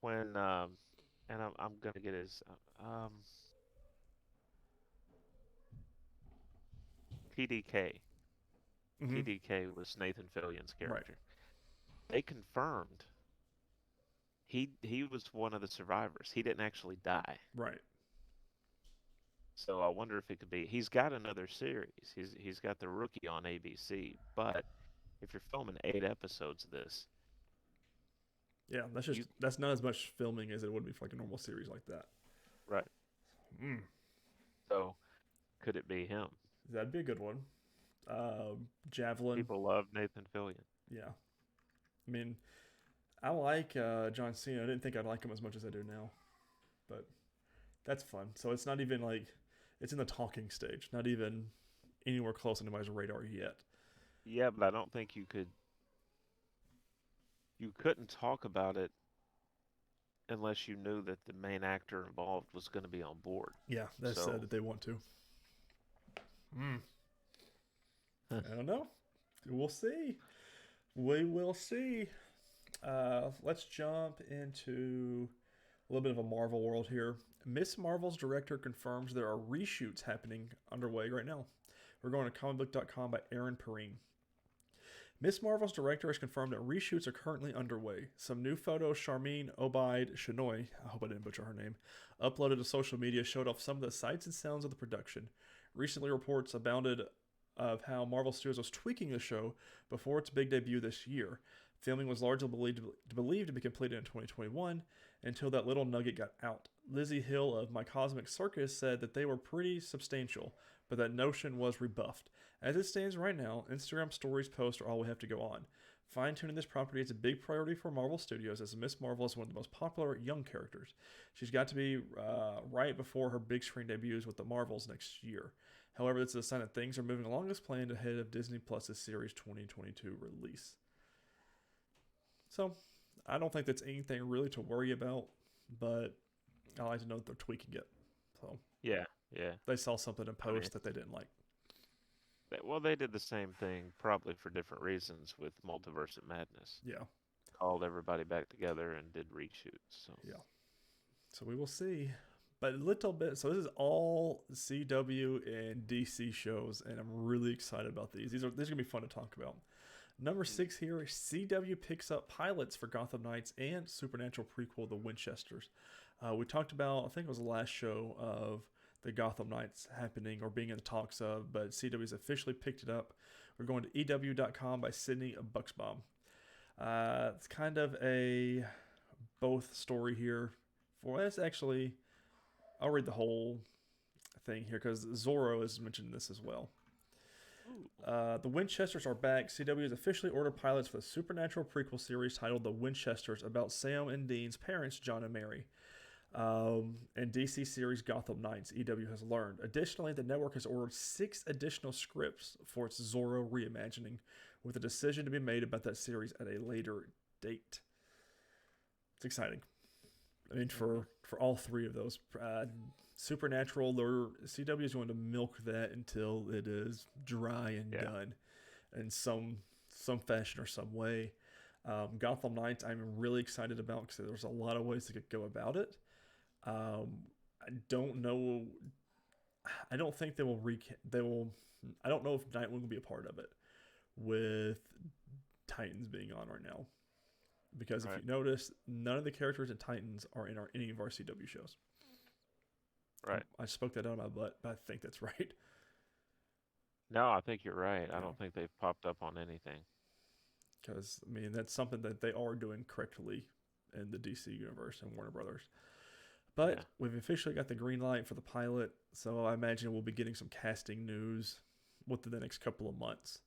When and I'm gonna get his TDK. Mm-hmm. TDK was Nathan Fillion's Right. character. They confirmed he was one of the survivors. He didn't actually die. Right. So I wonder if it could be. He's got another series. He's got The Rookie on ABC. But if you're filming 8 episodes of this, Yeah, you that's not as much filming as it would be for like a normal series like that. right. Mm, So could it be him? that'd be a good one. Javelin. People love Nathan Fillion. Yeah. I mean, I like John Cena. I didn't think I'd like him as much as I do now, but that's fun. So it's not even like it's in the talking stage, not even anywhere close to anybody's radar yet. Yeah, but I don't think you could. You couldn't talk about it unless you knew that the main actor involved was going to be on board. Yeah, they So said that they want to. I don't know. We'll see. We will see. Let's jump into a little bit of a Marvel world here. Miss Marvel's director confirms there are reshoots happening underway right now. We're going to comicbook.com by Aaron Perrine. Miss Marvel's director has confirmed that reshoots are currently underway. Some new photos Charmine Obaid Shenoy, I hope I didn't butcher her name, uploaded to social media showed off some of the sights and sounds of the production. Recently, reports abounded of how Marvel Studios was tweaking the show before its big debut this year. Filming was largely believed to be completed in 2021 until that little nugget got out. Lizzie Hill of My Cosmic Circus said that they were pretty substantial, but that notion was rebuffed. As it stands right now, Instagram stories posts are all we have to go on. Fine-tuning this property is a big priority for Marvel Studios, as Miss Marvel is one of the most popular young characters. She's got to be right before her big screen debuts with the Marvels next year. However, this is a sign that things are moving along as planned ahead of Disney Plus's Series 2022 release. So, I don't think that's anything really to worry about, but I like to know that they're tweaking it. So, yeah, they saw something in post that they didn't like. Well, they did the same thing, probably for different reasons, with Multiverse of Madness. Yeah. Called everybody back together and did reshoots. So yeah. So we will see. But a little bit. So this is all CW and DC shows, and I'm really excited about these. These are gonna be fun to talk about. Number 6 here, CW picks up pilots for Gotham Knights and Supernatural prequel The Winchesters. We talked about, I think it was the last show of the Gotham Knights happening or being in the talks of, but CW's officially picked it up. We're going to EW.com by Sydney Buxbaum. It's kind of a both story here. It's actually, I'll read the whole thing here because Zorro is mentioned in this as well. The Winchesters are back. CW has officially ordered pilots for the Supernatural prequel series titled The Winchesters about Sam and Dean's parents, John and Mary. And DC series Gotham Knights, EW has learned. Additionally, the network has ordered 6 additional scripts for its Zorro reimagining, with a decision to be made about that series at a later date. It's exciting. I mean, for all 3 of those. Supernatural, CW is going to milk that until it is dry and done in some fashion or some way. Gotham Knights, I'm really excited about because there's a lot of ways they could go about it. I don't know. I don't think they will. I don't know if Nightwing will be a part of it with Titans being on right now, because if you notice, none of the characters in Titans are in any of our CW shows. Right. I spoke that out of my butt, but I think that's right. No, I think you're right. I don't think they've popped up on anything. Because, I mean, that's something that they are doing correctly in the DC universe and Warner Brothers. But we've officially got the green light for the pilot, so I imagine we'll be getting some casting news within the next couple of months.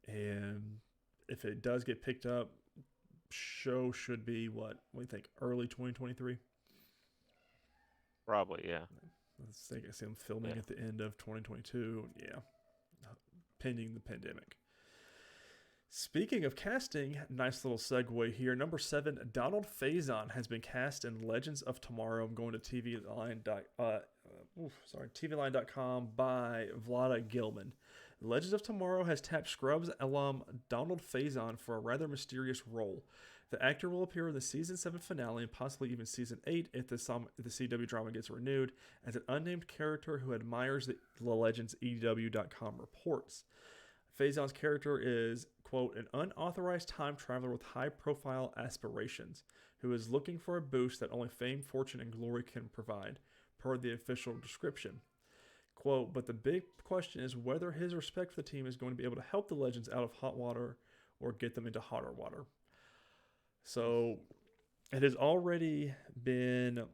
And if it does get picked up, show should be, what do you think, early 2023? Probably, yeah. I think I see them filming at the end of 2022. Yeah, pending the pandemic. Speaking of casting, nice little segue here. Number 7, Donald Faison has been cast in Legends of Tomorrow. I'm going to TVline.com by Vlada Gilman. Legends of Tomorrow has tapped Scrubs alum Donald Faison for a rather mysterious role. The actor will appear in the season 7 finale and possibly even season 8 if the CW drama gets renewed as an unnamed character who admires the Legends EW.com reports. Faison's character is, quote, an unauthorized time traveler with high-profile aspirations who is looking for a boost that only fame, fortune, and glory can provide, per the official description. Quote, but the big question is whether his respect for the team is going to be able to help the Legends out of hot water or get them into hotter water. So it has already been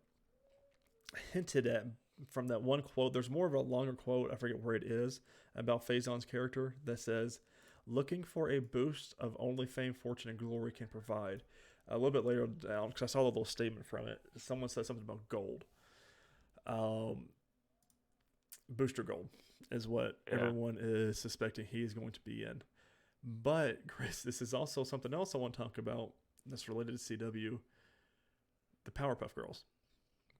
hinted at from that one quote. There's more of a longer quote, I forget where it is, about Faison's character that says, looking for a boost of only fame, fortune, and glory can provide. A little bit later down, because I saw the little statement from it, someone said something about gold. Booster gold is what everyone is suspecting he is going to be in. But, Chris, this is also something else I want to talk about that's related to CW, the Powerpuff Girls.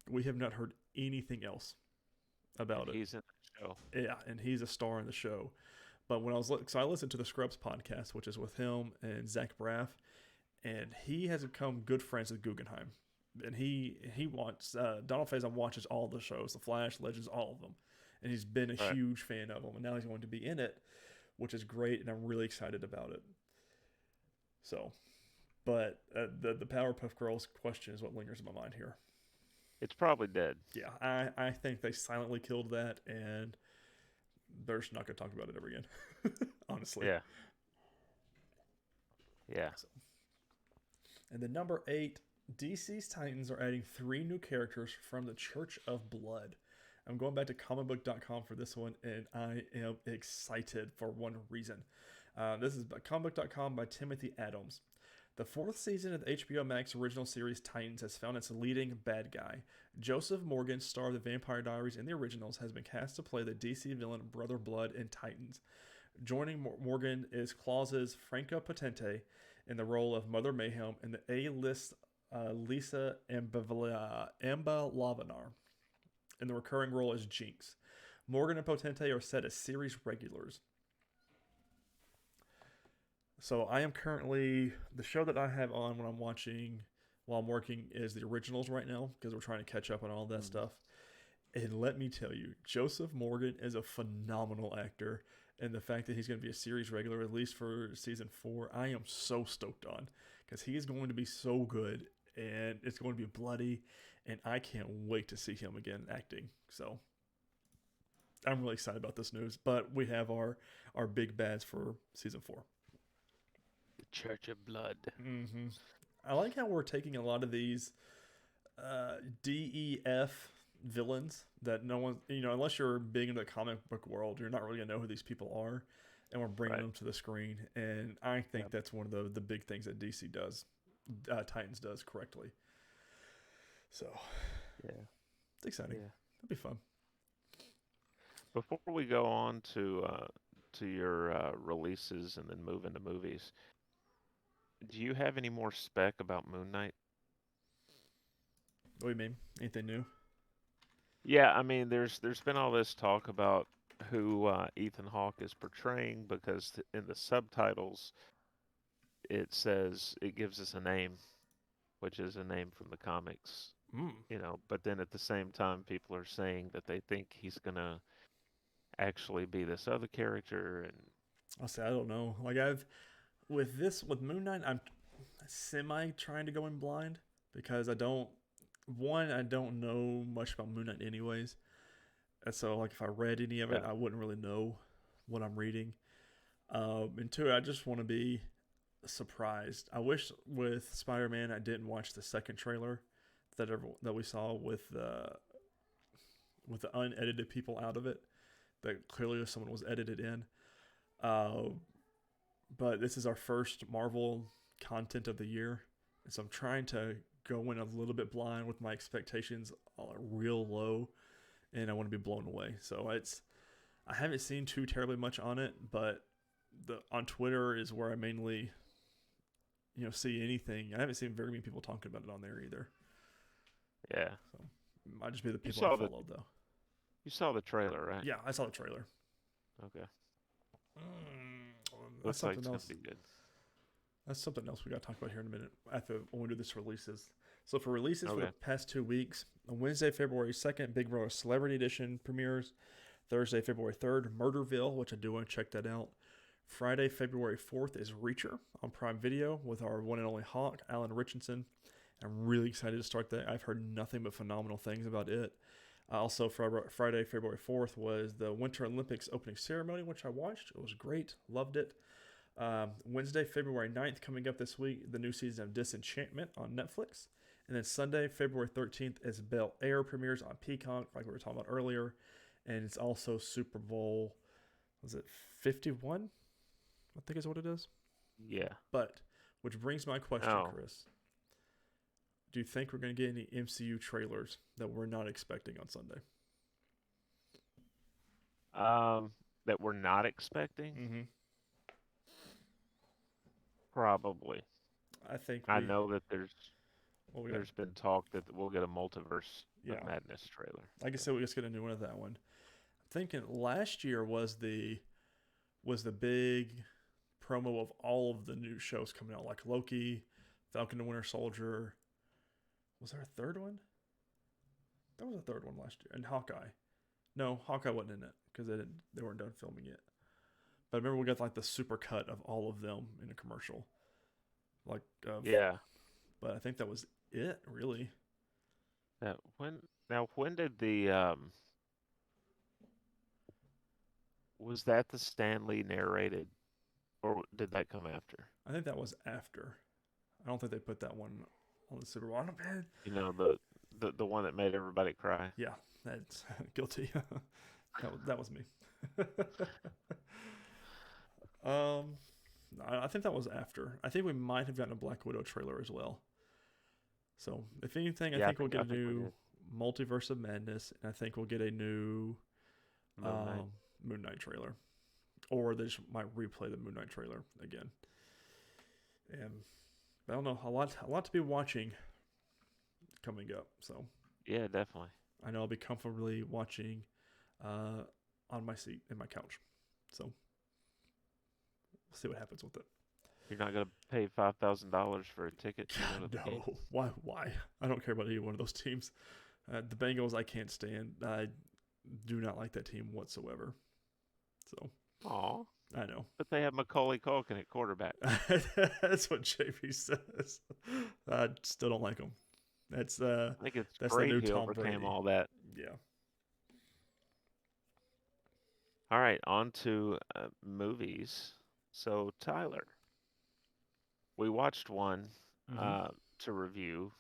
We have not heard anything else about it. He's in the show. Yeah, and he's a star in the show. But when I listened to the Scrubs podcast, which is with him and Zach Braff, and he has become good friends with Guggenheim. And he wants, Donald Faison watches all the shows, The Flash, Legends, all of them. And he's been a huge fan of them. And now he's going to be in it, which is great. And I'm really excited about it. So, but the Powerpuff Girls question is what lingers in my mind here. It's probably dead. Yeah, I think they silently killed that, and they're just not going to talk about it ever again. Honestly. Yeah. Yeah. So. And then number 8, DC's Titans are adding 3 new characters from the Church of Blood. I'm going back to comicbook.com for this one, and I am excited for one reason. This is comicbook.com by Timothy Adams. The 4th season of the HBO Max original series Titans has found its leading bad guy. Joseph Morgan, star of the Vampire Diaries in the originals, has been cast to play the DC villain Brother Blood in Titans. Joining Morgan is Claus's Franco Potente in the role of Mother Mayhem and the A-list Lisa Ambalavar in the recurring role as Jinx. Morgan and Potente are set as series regulars. So I am currently, the show that I have on when I'm watching while I'm working is the originals right now, because we're trying to catch up on all that stuff. And let me tell you, Joseph Morgan is a phenomenal actor. And the fact that he's going to be a series regular, at least for season 4, I am so stoked on. Because he is going to be so good, and it's going to be bloody, and I can't wait to see him again acting. So I'm really excited about this news. But we have our big bads for season 4. Church of Blood. Mm-hmm. I like how we're taking a lot of these DEF villains that no one, unless you're big into the comic book world, you're not really going to know who these people are, and we're bringing them to the screen. And I think that's one of the big things that DC does, Titans does correctly. So, yeah. It's exciting. Yeah. It'll be fun. Before we go on to your releases and then move into movies, do you have any more spec about Moon Knight? What do you mean? Anything new? Yeah, I mean, there's been all this talk about who Ethan Hawke is portraying, because in the subtitles it says, it gives us a name, which is a name from the comics. But then at the same time people are saying that they think he's gonna actually be this other character. And I'll say I don't know. Like with Moon Knight, I'm semi trying to go in blind, because I don't know much about Moon Knight anyways. And so, like, if I read any of it, I wouldn't really know what I'm reading. And 2, I just want to be surprised. I wish with Spider-Man I didn't watch the second trailer that we saw with the unedited people out of it. That clearly someone was edited in. But this is our first Marvel content of the year, and so I'm trying to go in a little bit blind with my expectations real low, and I want to be blown away. So I haven't seen too terribly much on it, but on Twitter is where I mainly see anything. I haven't seen very many people talking about it on there either. Yeah. So it might just be the people I followed though. You saw the trailer, right? Yeah, I saw the trailer. Okay. That's something else. It's gonna be good. That's something else we got to talk about here in a minute when we do this releases. So for releases for the past 2 weeks, on Wednesday, February 2nd, Big Brother Celebrity Edition premieres. Thursday, February 3rd, Murderville, which I do want to check that out. Friday, February 4th is Reacher on Prime Video with our one and only Hawk, Alan Richardson. I'm really excited to start that. I've heard nothing but phenomenal things about it. Also, Friday, February 4th was the Winter Olympics opening ceremony, which I watched. It was great. Loved it. Wednesday, February 9th, coming up this week, the new season of Disenchantment on Netflix. And then Sunday, February 13th, is Bel Air premieres on Peacock, like we were talking about earlier. And it's also Super Bowl, was it 51? I think is what it is. Yeah. But, which brings my question, Chris. Do you think we're going to get any MCU trailers that we're not expecting on Sunday? That we're not expecting? Mm-hmm. Probably. I know that there's been talk that we'll get a Multiverse of Madness trailer. Like I said, we just get a new one of that one. I'm thinking last year was the big promo of all of the new shows coming out, like Loki, Falcon and Winter Soldier. Was there a third one? There was a third one last year. And Hawkeye. No, Hawkeye wasn't in it because they weren't done filming yet. But I remember we got like the super cut of all of them in a commercial. Like yeah. But I think that was it, really. When did the was that the Stan Lee narrated, or did that come after? I think that was after. I don't think they put that one on the Super Bowl. Man. You know, the one that made everybody cry. Yeah, that's guilty. that was me. I think that was after. I think we might have gotten a Black Widow trailer as well. So, if anything, I think we'll get a new Multiverse of Madness, and I think we'll get a new Moon Knight trailer. Or they just might replay the Moon Knight trailer again. And I don't know, a lot to be watching coming up. So yeah, definitely. I know I'll be comfortably watching on my seat in my couch. So we'll see what happens with it. You're not gonna pay $5,000 for a ticket to go to the game? No. Why? I don't care about either one of those teams. The Bengals I can't stand. I do not like that team whatsoever. So. Aw. I know. But they have Macaulay Culkin at quarterback. That's what JP says. I still don't like him. I think it's that's great the new he Tom overcame Brady. all that. Yeah. All right, on to movies. So, Tyler, we watched one to review.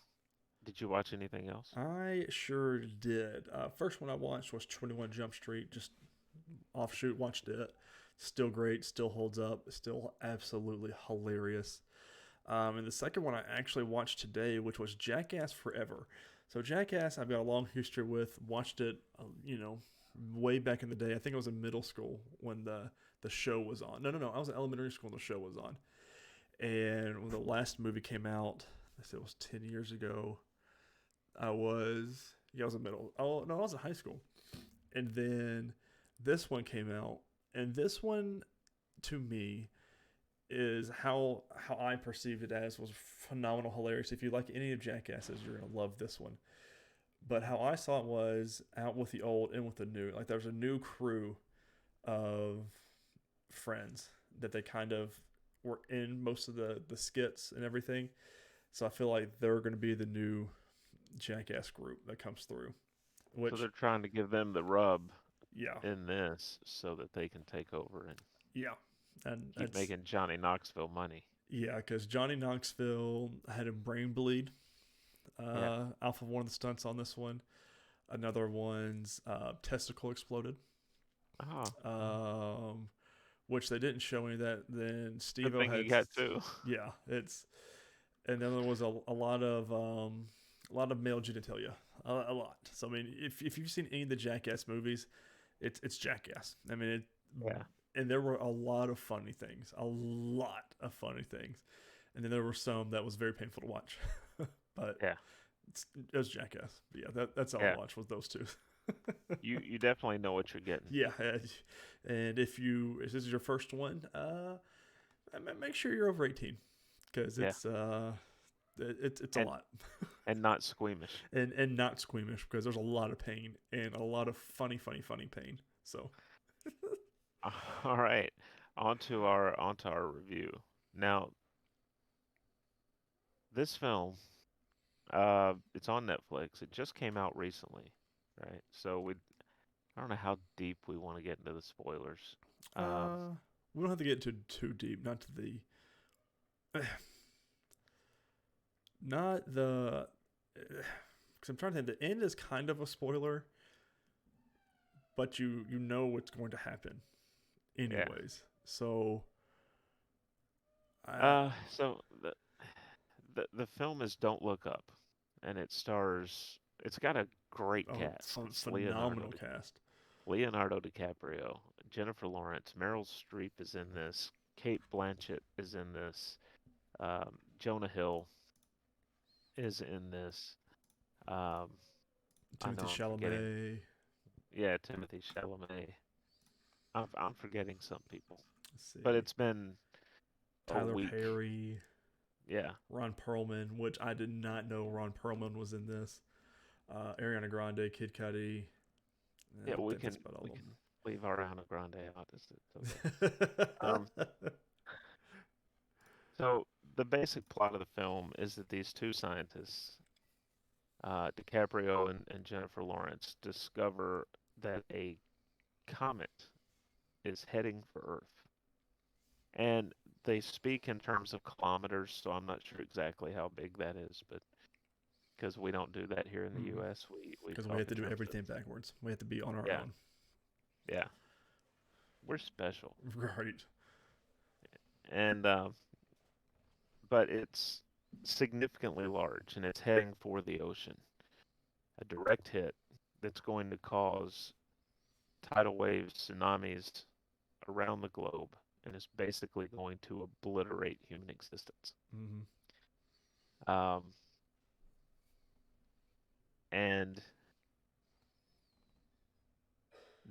Did you watch anything else? I sure did. First one I watched was 21 Jump Street. Just offshoot, watched it. Still great, still holds up, still absolutely hilarious. And the second one I actually watched today, which was Jackass Forever. So Jackass, I've got a long history with. Watched it, way back in the day. I think I was in middle school when the show was on. No. I was in elementary school when the show was on. And when the last movie came out, I said it was 10 years ago. I was in middle. Oh, no, I was in high school. And then this one came out. And this one, to me, is how I perceived it as was phenomenal, hilarious. If you like any of Jackasses, you're going to love this one. But how I saw it was out with the old and with the new. Like, there's a new crew of friends that they kind of were in most of the skits and everything. So I feel like they're going to be the new Jackass group that comes through. So they're trying to give them the rub. Yeah. In this, so that they can take over and and keep making Johnny Knoxville money. Yeah, because Johnny Knoxville had a brain bleed off of one of the stunts on this one. Another one's testicle exploded. Which they didn't show any of that. Then Steve-O had. He got too. Yeah, and then there was a lot of male genitalia, a lot. So I mean, if you've seen any of the Jackass movies. It's Jackass. I mean, and there were a lot of funny things. And then there were some that was very painful to watch. But it was Jackass. But yeah, that's all I watched was those two. You definitely know what you're getting. Yeah, and if this is your first one, make sure you're over 18 because it's a lot. And not squeamish. And not squeamish because there's a lot of pain and a lot of funny pain. So. All right. onto our review. Now, this film, it's on Netflix. It just came out recently, right? So I don't know how deep we want to get into the spoilers. Um, Uh, we don't have to get too deep. Not to the, not the. Because I'm trying to think. The end is kind of a spoiler, but you know what's going to happen, yeah. anyways. So, I So the film is Don't Look Up, and it stars. It's got a great cast. It's phenomenal cast. Leonardo DiCaprio, Jennifer Lawrence, Meryl Streep is in this. Kate Blanchett is in this. Jonah Hill is in this. Um, I Timothy know I'm forgetting. Chalamet. Yeah, Timothy Chalamet. I'm forgetting some people, Let's but see. it's been a Tyler week. Perry. Yeah, Ron Perlman, which I did not know Ron Perlman was in this. Ariana Grande, Kid Cudi. yeah. I think that's about We all can leave Ariana Grande out. It's okay. of Um, so the basic plot of the film is that these two scientists, DiCaprio and Jennifer Lawrence, discover that a comet is heading for Earth. And they speak in terms of kilometers, so I'm not sure exactly how big that is, but because we don't do that here in the them. U.S., we Because we talk have in to do terms of, everything backwards. We have to be on our yeah, own. yeah, we're special. Right. And but it's significantly large and it's heading for the ocean. A direct hit that's going to cause tidal waves, tsunamis around the globe, and is basically going to obliterate human existence. Mm-hmm. Um, and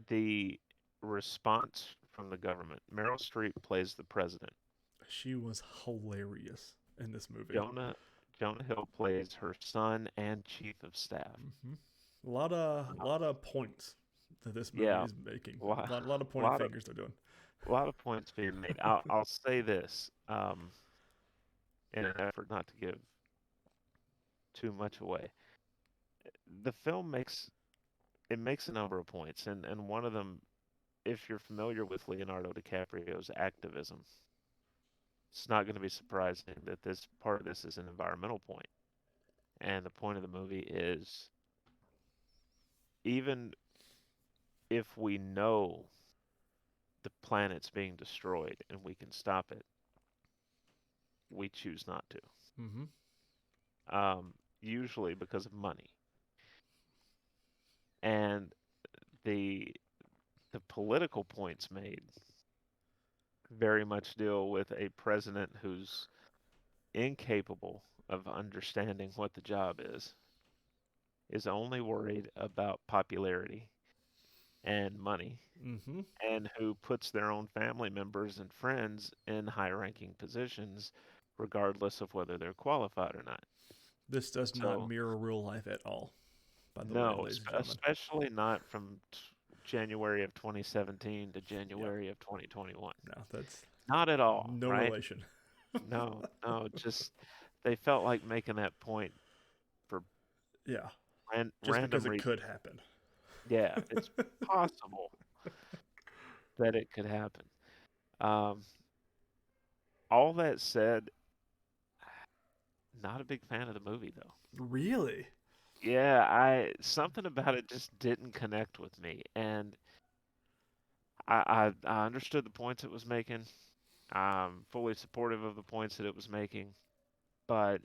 the response from the government. Meryl Streep plays the president. She was hilarious in this movie. Jonah Jonah Hill plays her son and chief of staff. Mm-hmm. A lot of points that this movie Yeah, is making. a lot, A lot of a pointing lot of fingers they're doing. a lot of points being made. I'll say this, in an effort not to give too much away. The film makes a number of points, and one of them, if you're familiar with Leonardo DiCaprio's activism, it's not going to be surprising that this part of this is an environmental point. And the point of the movie is even if we know the planet's being destroyed and we can stop it, we choose not to. Mm-hmm. Usually because of money. And the the political points made very much deal with a president who's incapable of understanding what the job is only worried about popularity and money, Mm-hmm. and who puts their own family members and friends in high ranking positions, regardless of whether they're qualified or not. This does not So, mirror real life at all, by the way, no, ladies and gentlemen. especially not from January of 2017 to Yep. January of 2021. No, that's Not at all, no right? relation. No, no, just they felt like making that point for Yeah. Just because random it reasons. could happen. Yeah, it's possible that it could happen. Um, all that said, not a big fan of the movie though. Really? Yeah, I something about it just didn't connect with me, and I understood the points it was making. I'm fully supportive of the points that it was making, but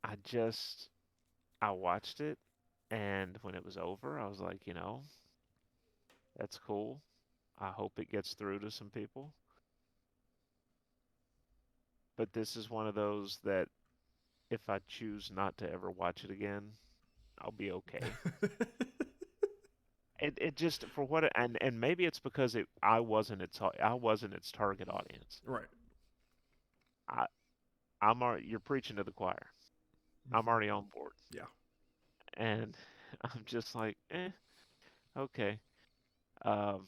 I just I watched it, and when it was over, I was like, that's cool. I hope it gets through to some people. But this is one of those that if I choose not to ever watch it again, I'll be okay. It just for what and maybe it's because I wasn't its target audience. Right. I I'm already you're preaching to the choir. I'm Hmm. already on board, Yeah. and I'm just like, okay. Um,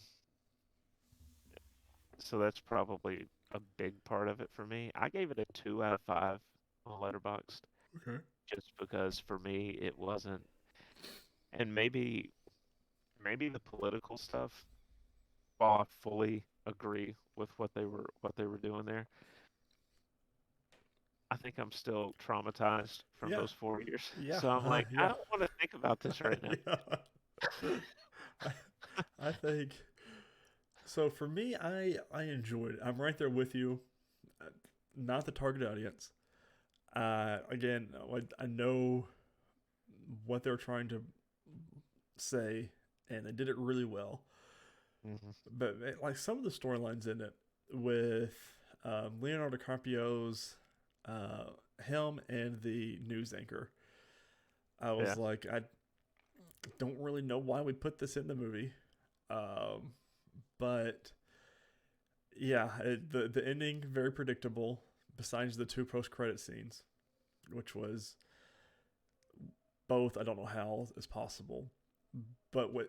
so that's probably a big part of it for me. I gave it a 2 out of 5 on Letterboxd, Okay. just because for me it wasn't, and maybe the political stuff, while I fully agree with what they were doing there, I think I'm still traumatized from Yeah. those 4 years. Yeah. So I'm like, I Yeah. don't want to think about this right now. Yeah. I, I think so. For me, I enjoyed it. I'm right there with you. Uh, Not the target audience. Again, I know what they're trying to say, and they did it really well. Hmm. But like some of the storylines in it with Leonardo DiCaprio's uh, him and the news anchor, I Yeah, was like, I don't really know why we put this in the movie, um, but yeah, the ending very predictable. Besides the two post credit scenes, which was both, I don't know how is possible, but what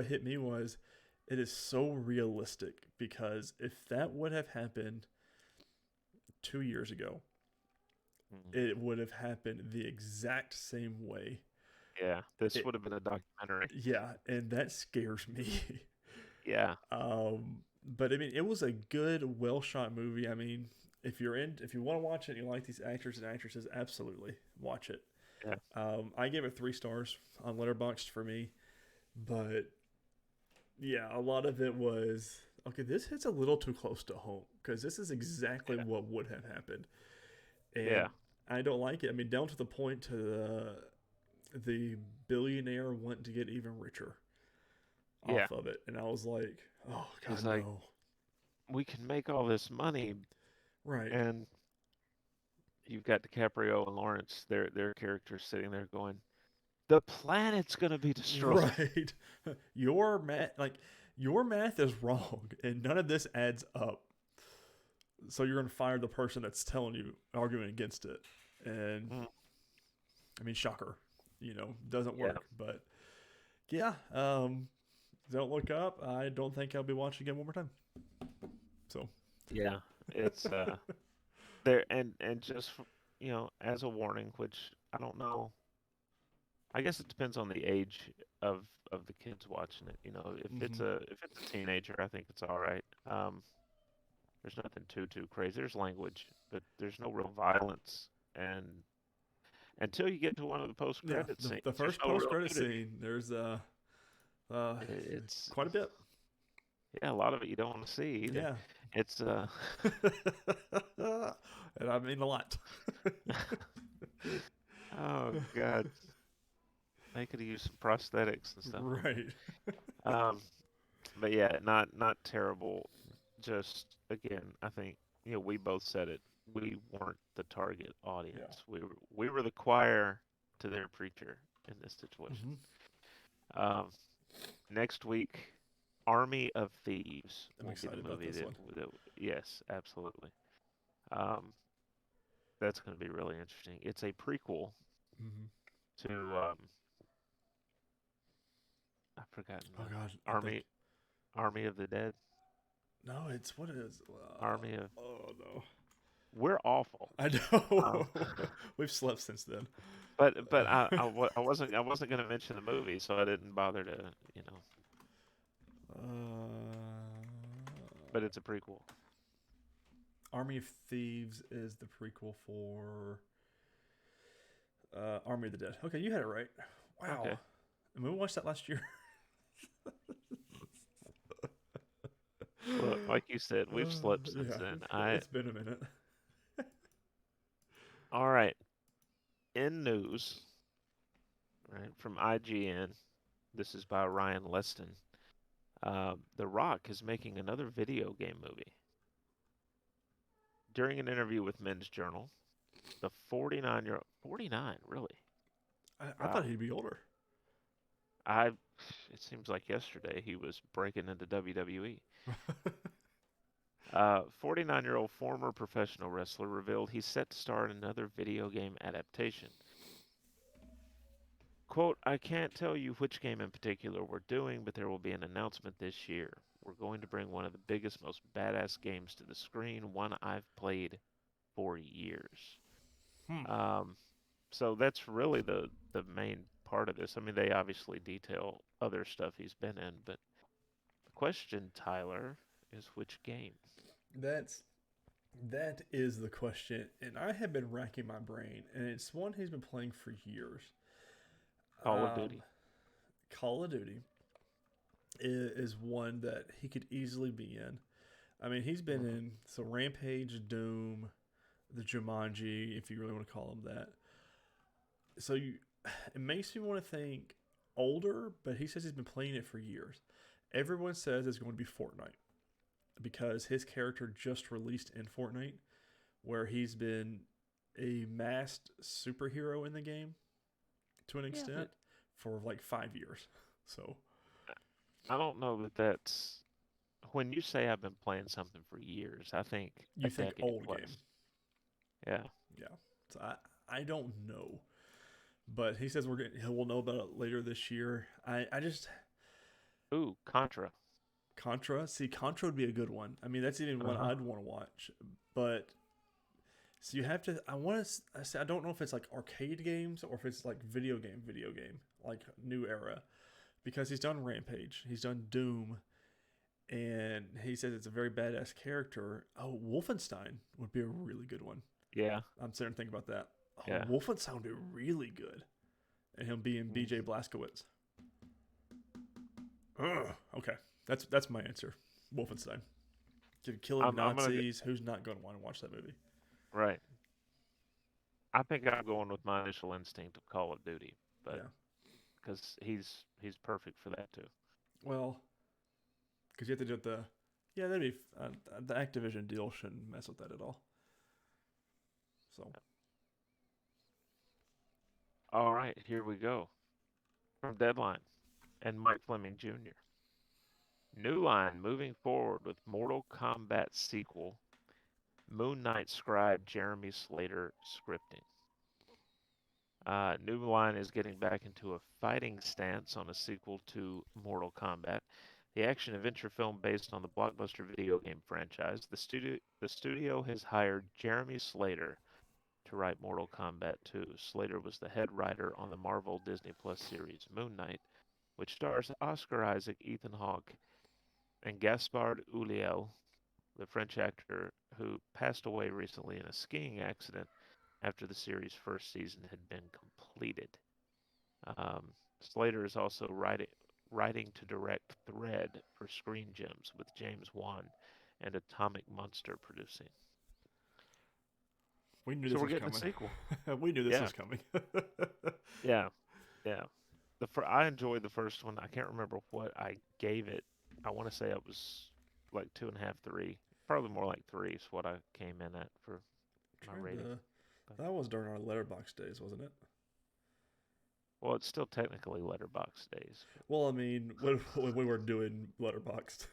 hit me was it is so realistic because if that would have happened 2 years ago, hmm, it would have happened the exact same way. yeah. This It, would have been a documentary. yeah, and that scares me. Yeah, But I mean, it was a good, well shot movie. I mean, if you want to watch it, and you like these actors and actresses, absolutely watch it. yeah, I gave it 3 stars on Letterboxd for me, but yeah, a lot of it was okay. This hits a little too close to home because this is exactly yeah, what would have happened, and yeah. I don't like it. I mean, down to the point to the billionaire wanting to get even richer Yeah. off of it, and I was like, oh He's god, like, no, we can make all this money, right, and you've got DiCaprio and Lawrence, their characters sitting there going, the planet's gonna be destroyed. right. Your math is wrong, and none of this adds up. So you're gonna fire the person that's telling you arguing against it, and Mm, I mean, shocker, doesn't yeah, work. But yeah, don't look up. I don't think I'll be watching again one more time. So yeah. It's there, and just as a warning, which I don't know. I guess it depends on the age of of the kids watching it. hmm If it's a teenager, I think it's all right. There's nothing too crazy. There's language, but there's no real violence. And until you get to one of the post yeah, credit the scenes, the there's first no post real credit nudity. scene, there's uh It's quite a bit. Yeah, a lot of it you don't want to see either. Yeah, It's and I mean a lot. oh God, they could have used some prosthetics and stuff. Right. Um, but yeah, not terrible. Just again, I think we both said it. We weren't the target Yeah. audience. We were the choir to their preacher in this situation. hmm Um, Next week, Army of Thieves I'm will be the excited about movie this one. yes, absolutely. Um, that's going to be really interesting. It's a prequel hmm to I've forgotten Oh God, I think Army Army of the Dead. no. It's what it is. Army of Oh no. We're awful. I Um, know. We've slept since then. but I wasn't going to mention the movie, so I didn't bother to you know. Uh, But it's a prequel. Army of Thieves is the prequel for Army of the Dead. Okay, you had it right. Wow. Okay. And we watched that last year. Look, like you said, we've slept since Yeah, then. it's been a minute. All right. In news, right, from IGN, this is by Ryan Leston. The Rock is making another video game movie. During an interview with Men's Journal, the 49-year-old, 49, really? I thought Wow. he'd be older. I, it seems like yesterday he was breaking into WWE. 49-year-old former professional wrestler revealed he's set to star in another video game adaptation. Quote, I can't tell you which game in particular we're doing, but there will be an announcement this year. we're going to bring one of the biggest, most badass games to the screen, one I've played for years. Hmm. So that's really the main part of this. I mean, they obviously detail other stuff he's been in, but the question, Tyler, is which game? That is the question, and I have been racking my brain, and it's one he's been playing for years. Call of Duty. Call of Duty is one that he could easily be in. I mean, he's been in Rampage, Doom, the Jumanji, if you really want to call him that. So it makes me want to think older, but he says he's been playing it for years. Everyone says it's going to be Fortnite because his character just released in Fortnite, where he's been a masked superhero in the game to an extent for like 5 years. So I don't know that that's when you say I've been playing something for years, I think you a think decade old plus. game. Yeah. Yeah. So I don't know. But he says we'll know about it later this year. I just Ooh, Contra. Contra. See, Contra would be a good one. I mean, that's even one I'd want to watch. But so you have to. I don't know if it's like arcade games or if it's like video game, like new era, because he's done Rampage, he's done Doom, and he says it's a very badass character. Oh, Wolfenstein would be a really good one. Yeah. I'm sitting and thinking about that. Oh, Yeah. Wolfenstein would be really good, and him being BJ Blazkowicz. Okay, that's my answer. Wolfenstein. Killing Nazis. Who's not going to want to watch that movie? Right. I think I'm going with my initial instinct of Call of Duty, but because he's perfect for that too. Well, because you have to do that'd be the Activision deal shouldn't mess with that at all. So. All right, here we go. From Deadline and Mike Fleming Jr. New Line moving forward with Mortal Kombat sequel. Moon Knight scribe Jeremy Slater scripting. New Line is getting back into a fighting stance on a sequel to Mortal Kombat, the action-adventure film based on the blockbuster video game franchise. The studio has hired Jeremy Slater to write Mortal Kombat 2. Slater was the head writer on the Marvel Disney Plus series Moon Knight, which stars Oscar Isaac, Ethan Hawke, and Gaspard Ulliel, the French actor who passed away recently in a skiing accident after the series' first season had been completed. Slater is also writing to direct Thread for Screen Gems with James Wan and Atomic Monster producing. We knew this was coming. A sequel. We knew this was coming. Yeah. I enjoyed the first one. I can't remember what I gave it. I want to say it was like 2.5, 3. Probably more like 3 is what I came in at for my rating. That was during our Letterboxd days, wasn't it? Well, it's still technically Letterboxd days. Well, I mean, when we were doing Letterboxd.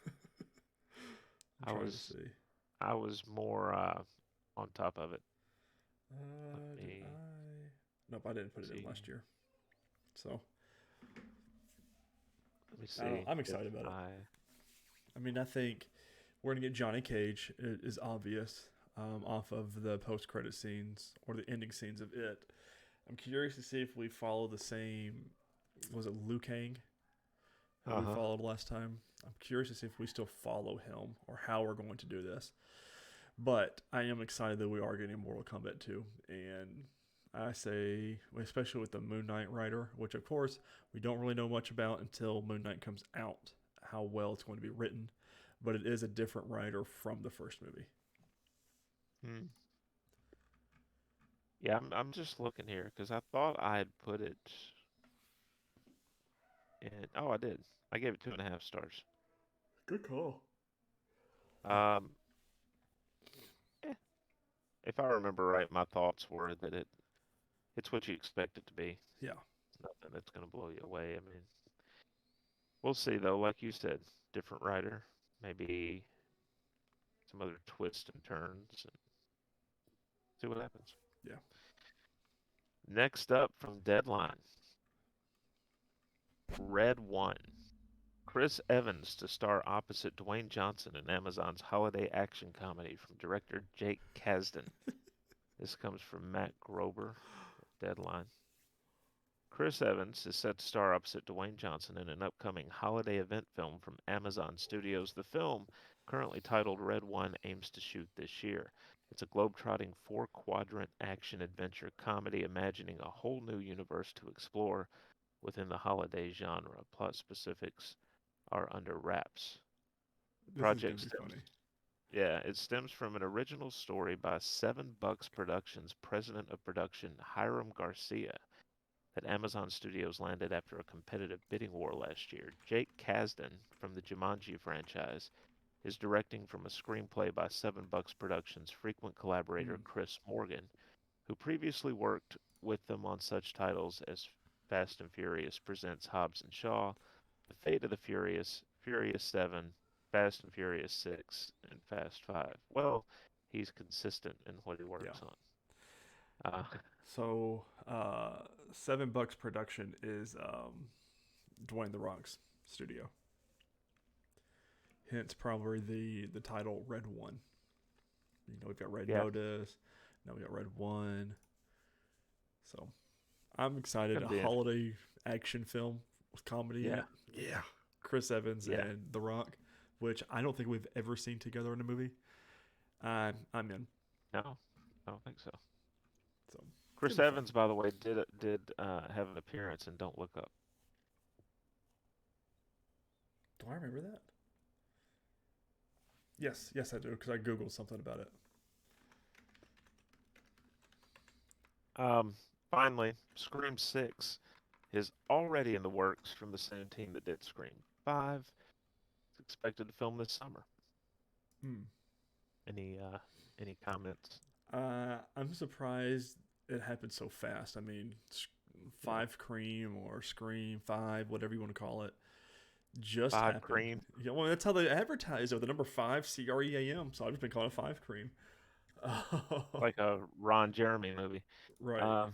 I was more on top of it. Nope, I didn't put it in last year. So let me see. I'm excited about it. I mean, I think we're gonna get Johnny Cage. It is obvious off of the post-credit scenes or the ending scenes of it. I'm curious to see if we follow the same. Was it Liu Kang? Who we followed last time? I'm curious to see if we still follow him or how we're going to do this. But I am excited that we are getting Mortal Kombat 2. And I say, especially with the Moon Knight writer, which of course we don't really know much about until Moon Knight comes out, how well it's going to be written. But it is a different writer from the first movie. Yeah, I'm just looking here because I thought I had put it in. Oh, I did. I gave it 2.5 stars. Good call. If I remember right, my thoughts were that it's what you expect it to be. Yeah. It's nothing that's going to blow you away. I mean, we'll see though. Like you said, different writer, maybe some other twists and turns, and see what happens. Yeah. Next up from Deadline, Red 1. Chris Evans to star opposite Dwayne Johnson in Amazon's holiday action comedy from director Jake Kasdan. This comes from Matt Grober, Deadline. Chris Evans is set to star opposite Dwayne Johnson in an upcoming holiday event film from Amazon Studios. The film, currently titled Red One, aims to shoot this year. It's a globe-trotting four-quadrant action-adventure comedy imagining a whole new universe to explore within the holiday genre. Plot specifics are under wraps. This is Project gonna be stems, funny. yeah, it stems from an original story by Seven Bucks Productions president of production Hiram Garcia that Amazon Studios landed after a competitive bidding war last year. Jake Kasdan from the Jumanji franchise is directing from a screenplay by Seven Bucks Productions frequent collaborator Hmm. Chris Morgan, who previously worked with them on such titles as Fast and Furious Presents Hobbs and Shaw, The Fate of the Furious, Furious 7, Fast and Furious 6, and Fast 5. Well, he's consistent in what he Yeah. works on. Uh, So, Seven Bucks Production is Dwayne the Rock's studio. Hence, probably the title Red One. You know, we've got Red yeah, Notice. Now we got Red One. So, I'm excited. gonna A be holiday action film with comedy in yeah, it. Yeah. Chris Evans yeah. and The Rock, which I don't think we've ever seen together in a movie. I'm in. No, I don't think so. So, it's gonna Chris be fun. Evans, by the way, did have an appearance in Don't Look Up. Do I remember that? Yes, I do, because I Googled something about it. Finally, Scream 6 is already in the works from the same team that did Scream 5. It's expected to film this summer. Hmm. Any comments? I'm surprised it happened so fast. I mean, Yeah. Five Cream or Scream 5, whatever you want to call it, just Five happened. Cream, Yeah, well, that's how they advertise it with the number 5, CREAM. So I've just been calling it Five Cream. like a Ron Jeremy movie. Right. Um,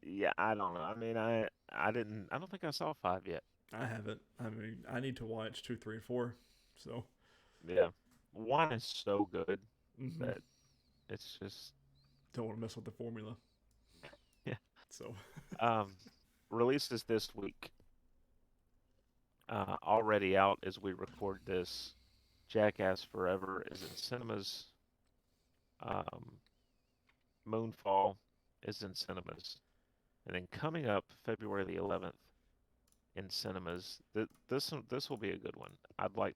yeah, I don't know. I mean, I don't think I saw 5 yet. I haven't. I mean, I need to watch 2, 3, and 4. So, Yeah. 1 is so good hmm that it's just don't want to mess with the formula. yeah. So, Um, releases this week. Already out as we record this. Jackass Forever is in cinemas. Um, Moonfall is in cinemas. And then coming up February the 11th in cinemas, this will be a good one. I'd like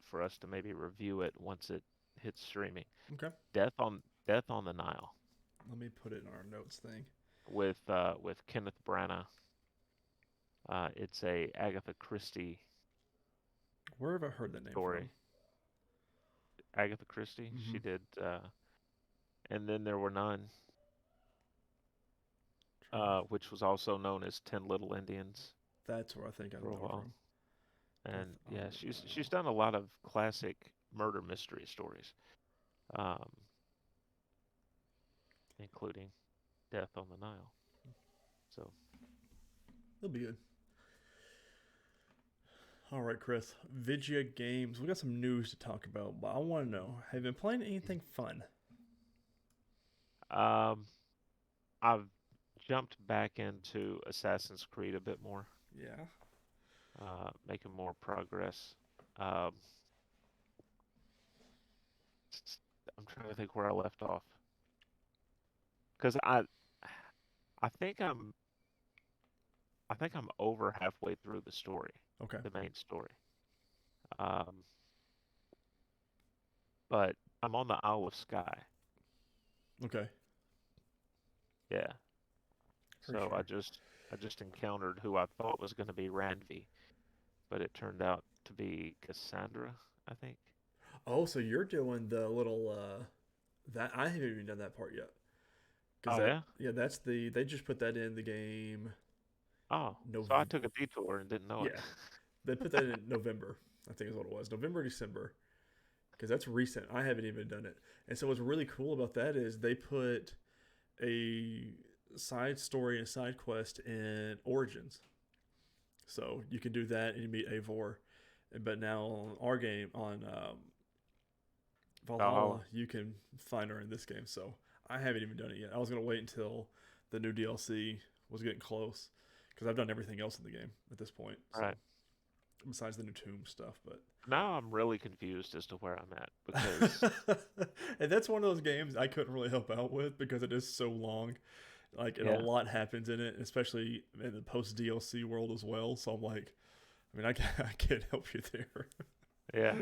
for us to maybe review it once it hits streaming. okay. Death on the Nile Let me put it in our notes thing. with Kenneth Branagh. It's a Agatha Christie Where have I heard that name story. from? Agatha Christie, Hmm she did, and then there were none, which was also known as Ten Little Indians That's where I think I for a know it while. from. Death And on yeah, the she's Nile. done a lot of classic murder mystery stories, um, including Death on the Nile. So It'll be good. All right, Chris. Vidya Games. We got some news to talk about, but I want to know: have you been playing anything fun? um, I've jumped back into Assassin's Creed a bit more, Yeah. making more progress. Um, I'm trying to think where I left off because I think I'm over halfway through the story, Okay. the main story. Um, but I'm on the Isle of Skye. Okay. Yeah. For So sure. I just encountered who I thought was going to be Ranvi, but it turned out to be Cassandra, I think. Oh, so you're doing the little that I haven't even done that part yet. Because Oh that yeah. that's they just put that in the game. Oh, No. so I took a detour and didn't know it. Yeah. They put that in November. I think is what it was. November, December. Because that's recent. I haven't even done it. And so what's really cool about that is they put a side story and side quest in Origins. So you can do that and you meet Eivor. But now on our game on Valhalla, Valhalla. you can find her in this game. So I haven't even done it yet. I was gonna wait until the new DLC was getting close because I've done everything else in the game at this point. So Right. besides the new tomb stuff, Now I'm really confused as to where I'm at because but and that's one of those games I couldn't really help out with because it is so long. Like, and a yeah, lot happens in it, especially in the post DLC world as well. So I'm like, I mean, I can't help you there. yeah,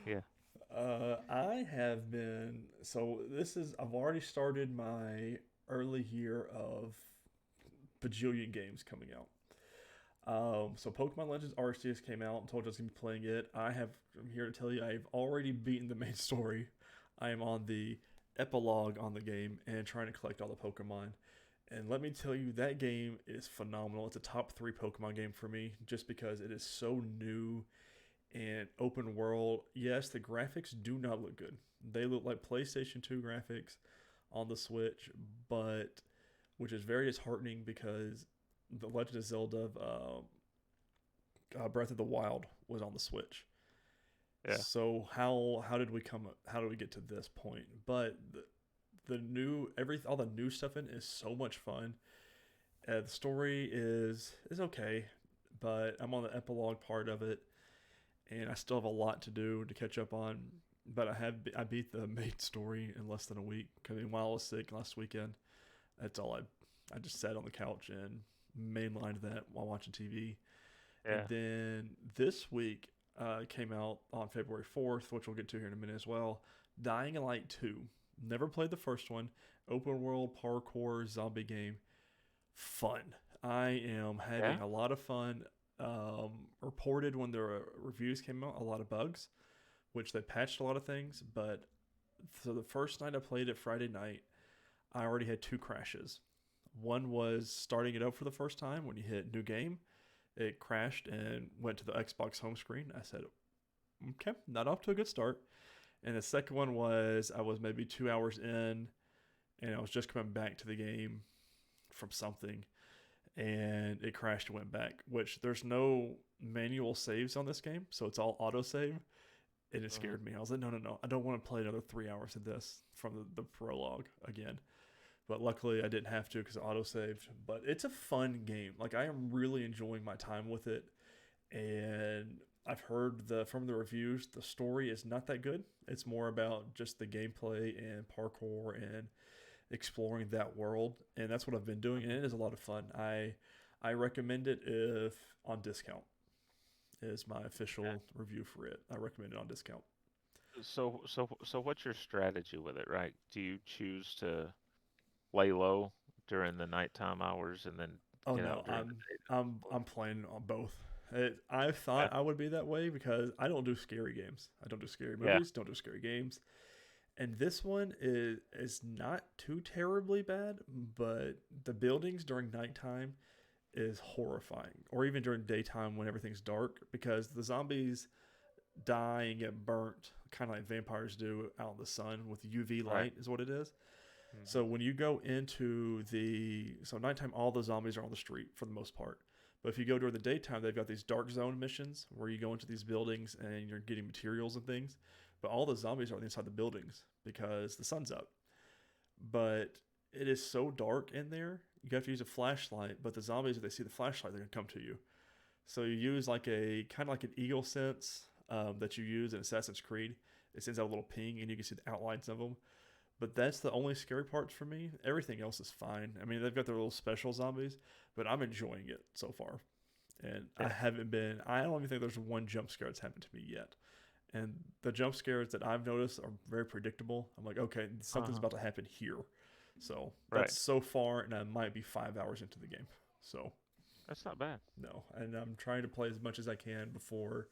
yeah. I have been so this is I've already started my early year of bajillion games coming out. So Pokemon Legends Arceus came out and told you I was gonna be playing it. I'm here to tell you I've already beaten the main story. I am on the epilogue on the game and trying to collect all the Pokemon. And let me tell you, that game is phenomenal. It's a top three Pokemon game for me just because it is so new and open world. Yes, the graphics do not look good. They look like PlayStation 2 graphics on the Switch, but which is very disheartening because the Legend of Zelda Breath of the Wild was on the Switch. Yeah. So how did we come? How did we get to this point? But the new all the new stuff in it is so much fun. The story is okay, but I'm on the epilogue part of it, and I still have a lot to do to catch up on. But I beat the main story in less than a week. I mean, while I was sick last weekend, that's all I just sat on the couch and mainlined that while watching TV. And Yeah. then this week came out on February 4th, which we'll get to here in a minute as well. Dying in Light 2. Never played the first one. Open world parkour zombie game. Fun. I am Yeah. having a lot of fun. Reported when the reviews came out, a lot of bugs, which they patched a lot of things. But so the first night I played it, Friday night, I already had two crashes. One was starting it up for the first time when you hit new game. It crashed and went to the Xbox home screen. I said, okay, not off to a good start. And the second one was I was maybe 2 hours in and I was just coming back to the game from something and it crashed and went back, which there's no manual saves on this game. So it's all auto save. And it Mhm. scared me. I was like, no, no, no. I don't want to play another 3 hours of this from the prologue again. But luckily I didn't have to because it auto saved. But it's a fun game. Like I am really enjoying my time with it, and I've heard from the reviews the story is not that good. It's more about just the gameplay and parkour and exploring that world, and that's what I've been doing, and it is a lot of fun. I recommend it if on discount is my Yeah. official review for it. I recommend it on discount. So what's your strategy with it, right? Do you choose to lay low during the nighttime hours and then Oh get out no, during the day? I'm playing on both. I Yeah. thought I would be that way because I don't do scary games. I don't do scary Yeah. movies. Don't do scary games. And this one is not too terribly bad, but the buildings during nighttime is horrifying, or even during daytime when everything's dark, because the zombies die and get burnt, kind of like vampires do out in the sun with UV Right. light, is what it is. So Hmm. when you go into nighttime, all the zombies are on the street for the most part. But if you go during the daytime, they've got these dark zone missions where you go into these buildings and you're getting materials and things. But all the zombies are inside the buildings because the sun's up. But it is so dark in there, you have to use a flashlight. But the zombies, if they see the flashlight, they're gonna come to you. So you use like a kind of like an eagle sense that you use in Assassin's Creed. It sends out a little ping, and you can see the outlines of them. But that's the only scary parts for me. Everything else is fine. I mean, they've got their little special zombies, but I'm enjoying it so far. And Yeah. I don't even think there's one jump scare that's happened to me yet. And the jump scares that I've noticed are very predictable. I'm like, okay, something's Uh-huh. about to happen here. So Right. that's so far, and I might be 5 hours into the game. So That's not bad. no, and I'm trying to play as much as I can before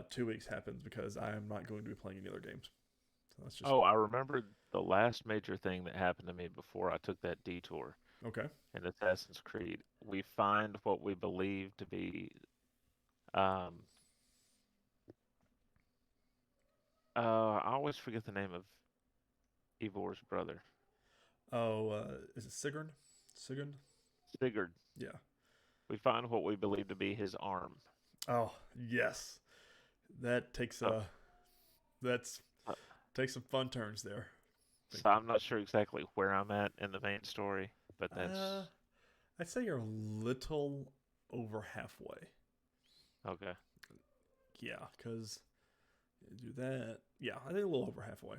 2 weeks happens because I am not going to be playing any other games. So that's just Oh, I remember the last major thing that happened to me before I took that detour okay. in Assassin's Creed. We find what we believe to be um I always forget the name of Ivor's brother. Oh, is it Sigurd? Sigurd? Sigurd. Yeah. We find what we believe to be his arm. Oh yes, that takes Oh, that's uh, takes some fun turns there. so I'm not sure exactly where I'm at in the main story, but Uh, that's I'd say you're a little over halfway. okay. Yeah, because do that. Yeah, I think a little over halfway.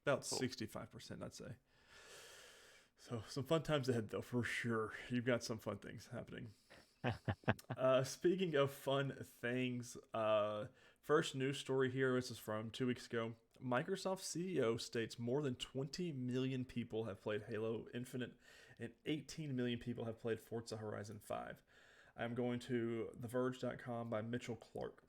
About Cool. 65%, I'd say. So some fun times ahead, though, for sure. You've got some fun things happening. Speaking of fun things, first news story here. This is from 2 weeks ago. Microsoft CEO states more than 20 million people have played Halo Infinite and 18 million people have played Forza Horizon 5. I'm going to TheVerge.com by Mitchell Clark.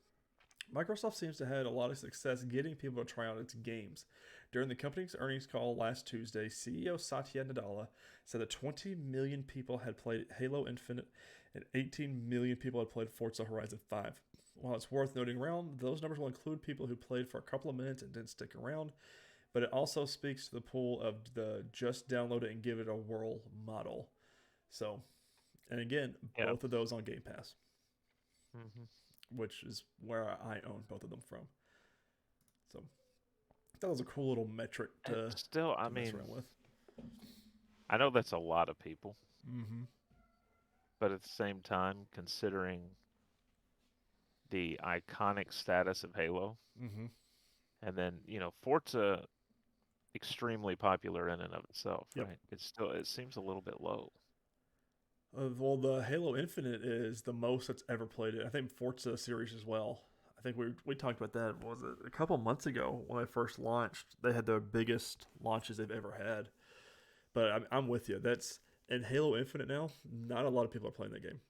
Microsoft seems to have had a lot of success getting people to try out its games. During the company's earnings call last Tuesday, CEO Satya Nadella said that 20 million people had played Halo Infinite and 18 million people had played Forza Horizon 5. While it's worth noting around, those numbers will include people who played for a couple of minutes and didn't stick around, but it also speaks to the pool of the just download it and give it a whirl model. So, and again, Yeah. both of those on Game Pass, hmm which is where I own both of them from. So that was a cool little metric Still, I to mess mean, around with. I know that's a lot of people, Mm-hmm. but at the same time, considering the iconic status of Halo, Mm-hmm. and then Forza, extremely popular in and of itself, Yep. right? It seems a little bit low. Well, the Halo Infinite is the most that's ever played it. I think Forza series as well. I think we talked about that. Was it a couple months ago when they first launched? They had the biggest launches they've ever had. But I'm with you. That's in Halo Infinite now. Not a lot of people are playing that game.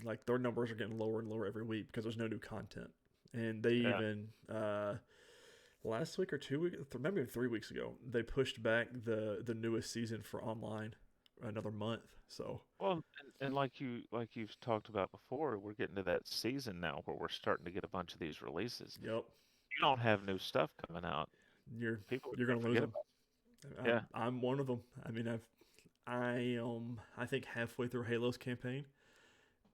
Like their numbers are getting lower and lower every week because there's no new content. And they Yeah. even last week or 2 weeks, maybe 3 weeks ago, they pushed back the newest season for online another month. So Well, and like you've talked about before, we're getting to that season now where we're starting to get a bunch of these releases. yep, You don't have new stuff coming out, you're people are you're gonna gonna lose forget them. about it. Yeah. I'm one of them. I mean, I think halfway through Halo's campaign,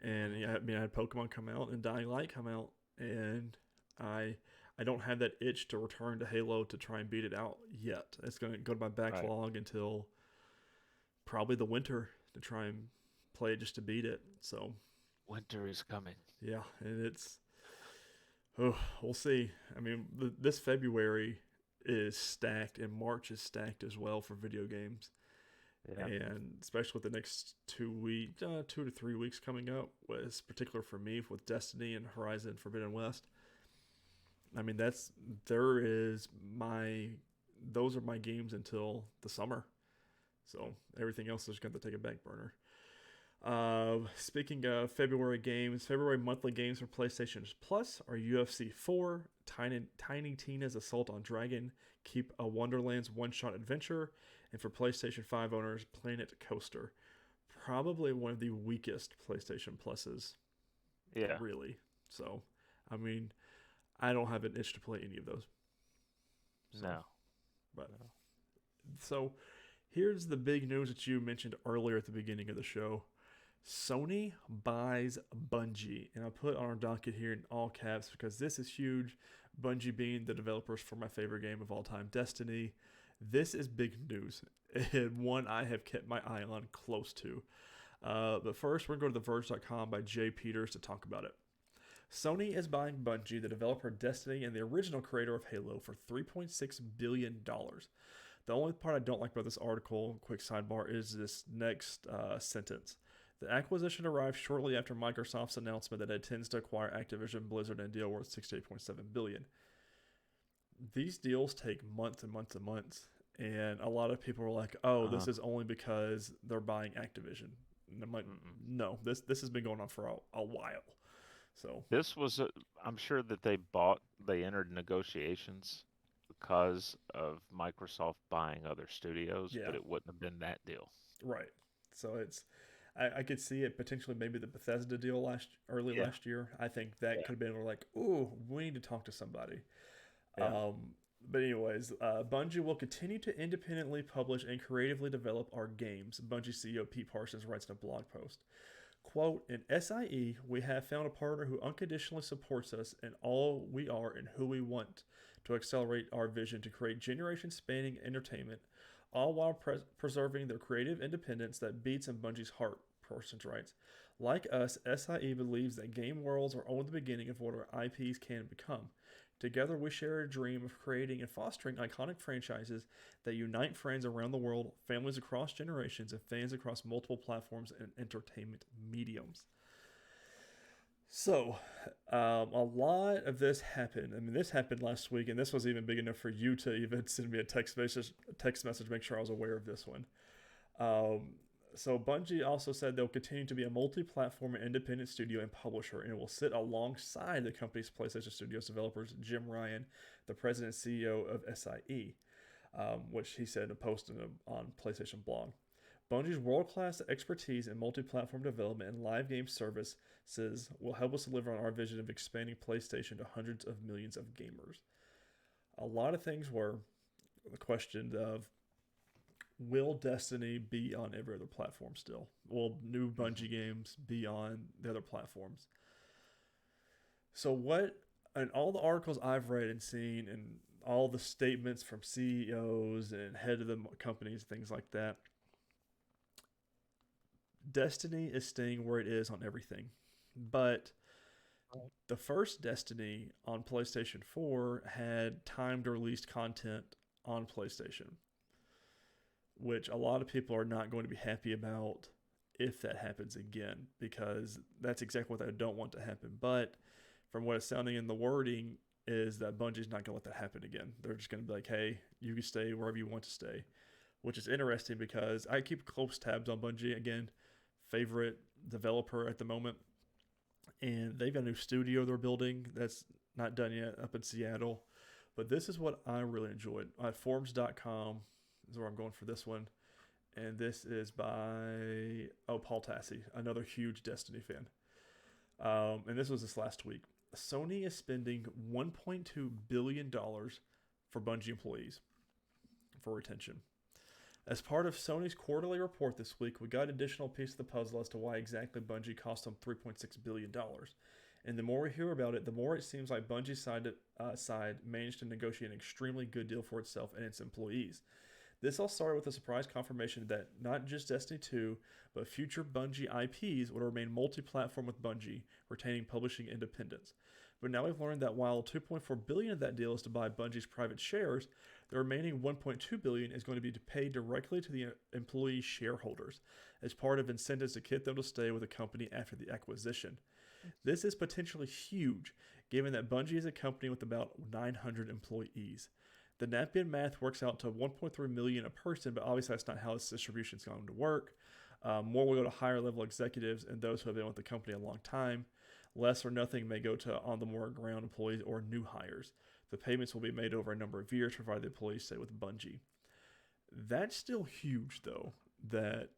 and hmm yeah, I mean, I had Pokemon come out and Dying Light come out, and I I don't have that itch to return to Halo to try and beat it out yet. It's gonna go to my Right. backlog until probably the winter to try and play it just to beat it. So Winter is coming. yeah, and oh, we'll see. I mean, this February is stacked, and March is stacked as well for video games. Yeah. And especially with the next 2 weeks, 2 to 3 weeks coming up, was particular for me with Destiny and Horizon Forbidden West. I mean, there is my those are my games until the summer. So everything else is going to take a back burner. Speaking of February games, February monthly games for PlayStation Plus are UFC 4, Tiny Tina's Assault on Dragon, Keep a Wonderland's One Shot Adventure, and for PlayStation 5 owners, Planet Coaster. Probably one of the weakest PlayStation Pluses, Yeah. really. So, I mean, I don't have an itch to play any of those. So, No. but No. so here's the big news that you mentioned earlier at the beginning of the show. Sony buys Bungie. And I put on our docket here in all caps because this is huge. Bungie being the developers for my favorite game of all time, Destiny. This is big news and one I have kept my eye on close to. But first, we're going to go to TheVerge.com by Jay Peters to talk about it. Sony is buying Bungie, the developer of Destiny and the original creator of Halo, for $3.6 billion. The only part I don't like about this article, quick sidebar, is this next sentence. The acquisition arrived shortly after Microsoft's announcement that it intends to acquire Activision Blizzard in a deal worth $68.7 billion. These deals take months and months and months, and a lot of people are like, "Oh, Uh-huh. this is only because they're buying Activision." And I'm like, Mm-mm. "No, this has been going on for a while." So, This was, I'm sure that they entered negotiations because of Microsoft buying other studios, yeah, but it wouldn't have been that deal. right. So I could see it potentially maybe the Bethesda deal early Yeah. last year. I think that Yeah. could have been like, "Ooh, we need to talk to somebody." Yeah. But anyways, Bungie will continue to independently publish and creatively develop our games. Bungie CEO Pete Parsons writes in a blog post. Quote, in SIE, we have found a partner who unconditionally supports us in all we are and who we want to accelerate our vision to create generation-spanning entertainment, all while preserving their creative independence that beats in Bungie's heart, Parsons writes. Like us, SIE believes that game worlds are only the beginning of what our IPs can become. Together, we share a dream of creating and fostering iconic franchises that unite friends around the world, families across generations, and fans across multiple platforms and entertainment mediums. So, a lot of this happened. I mean, this happened last week, and this was even big enough for you to even send me a text message, make sure I was aware of this one. So Bungie also said they'll continue to be a multi-platform and independent studio and publisher, and it will sit alongside the company's PlayStation Studios developers, Jim Ryan, the president and CEO of SIE, which he said in a post on PlayStation blog. Bungie's world-class expertise in multi-platform development and live game services will help us deliver on our vision of expanding PlayStation to hundreds of millions of gamers. A lot of things were questioned of, will Destiny be on every other platform still? Will new Bungie games be on the other platforms? So what, in all the articles I've read and seen and all the statements from CEOs and head of the companies, things like that, Destiny is staying where it is on everything. But the first Destiny on PlayStation 4 had timed released content on PlayStation, which a lot of people are not going to be happy about if that happens again, because that's exactly what they don't want to happen. But from what it's sounding in the wording is that Bungie's not going to let that happen again. They're just going to be like, hey, you can stay wherever you want to stay, which is interesting because I keep close tabs on Bungie. Again, favorite developer at the moment. And they've got a new studio they're building that's not done yet up in Seattle. But this is what I really enjoyed. Forums.com is where I'm going for this one. And this is by, Paul Tassi, another huge Destiny fan. And this was this last week. Sony is spending $1.2 billion for Bungie employees for retention. As part of Sony's quarterly report this week, we got an additional piece of the puzzle as to why exactly Bungie cost them $3.6 billion. And the more we hear about it, the more it seems like Bungie's side managed to negotiate an extremely good deal for itself and its employees. This all started with a surprise confirmation that not just Destiny 2, but future Bungie IPs would remain multi-platform with Bungie, retaining publishing independence. But now we've learned that while $2.4 billion of that deal is to buy Bungie's private shares, the remaining $1.2 billion is going to be paid directly to the employee shareholders as part of incentives to get them to stay with the company after the acquisition. This is potentially huge, given that Bungie is a company with about 900 employees. The napkin math works out to $1.3 million a person, but obviously that's not how this distribution is going to work. More will go to higher level executives and those who have been with the company a long time. Less or nothing may go to on the more ground employees or new hires. The payments will be made over a number of years, provided the employees stay with Bungie. That's still huge, though, that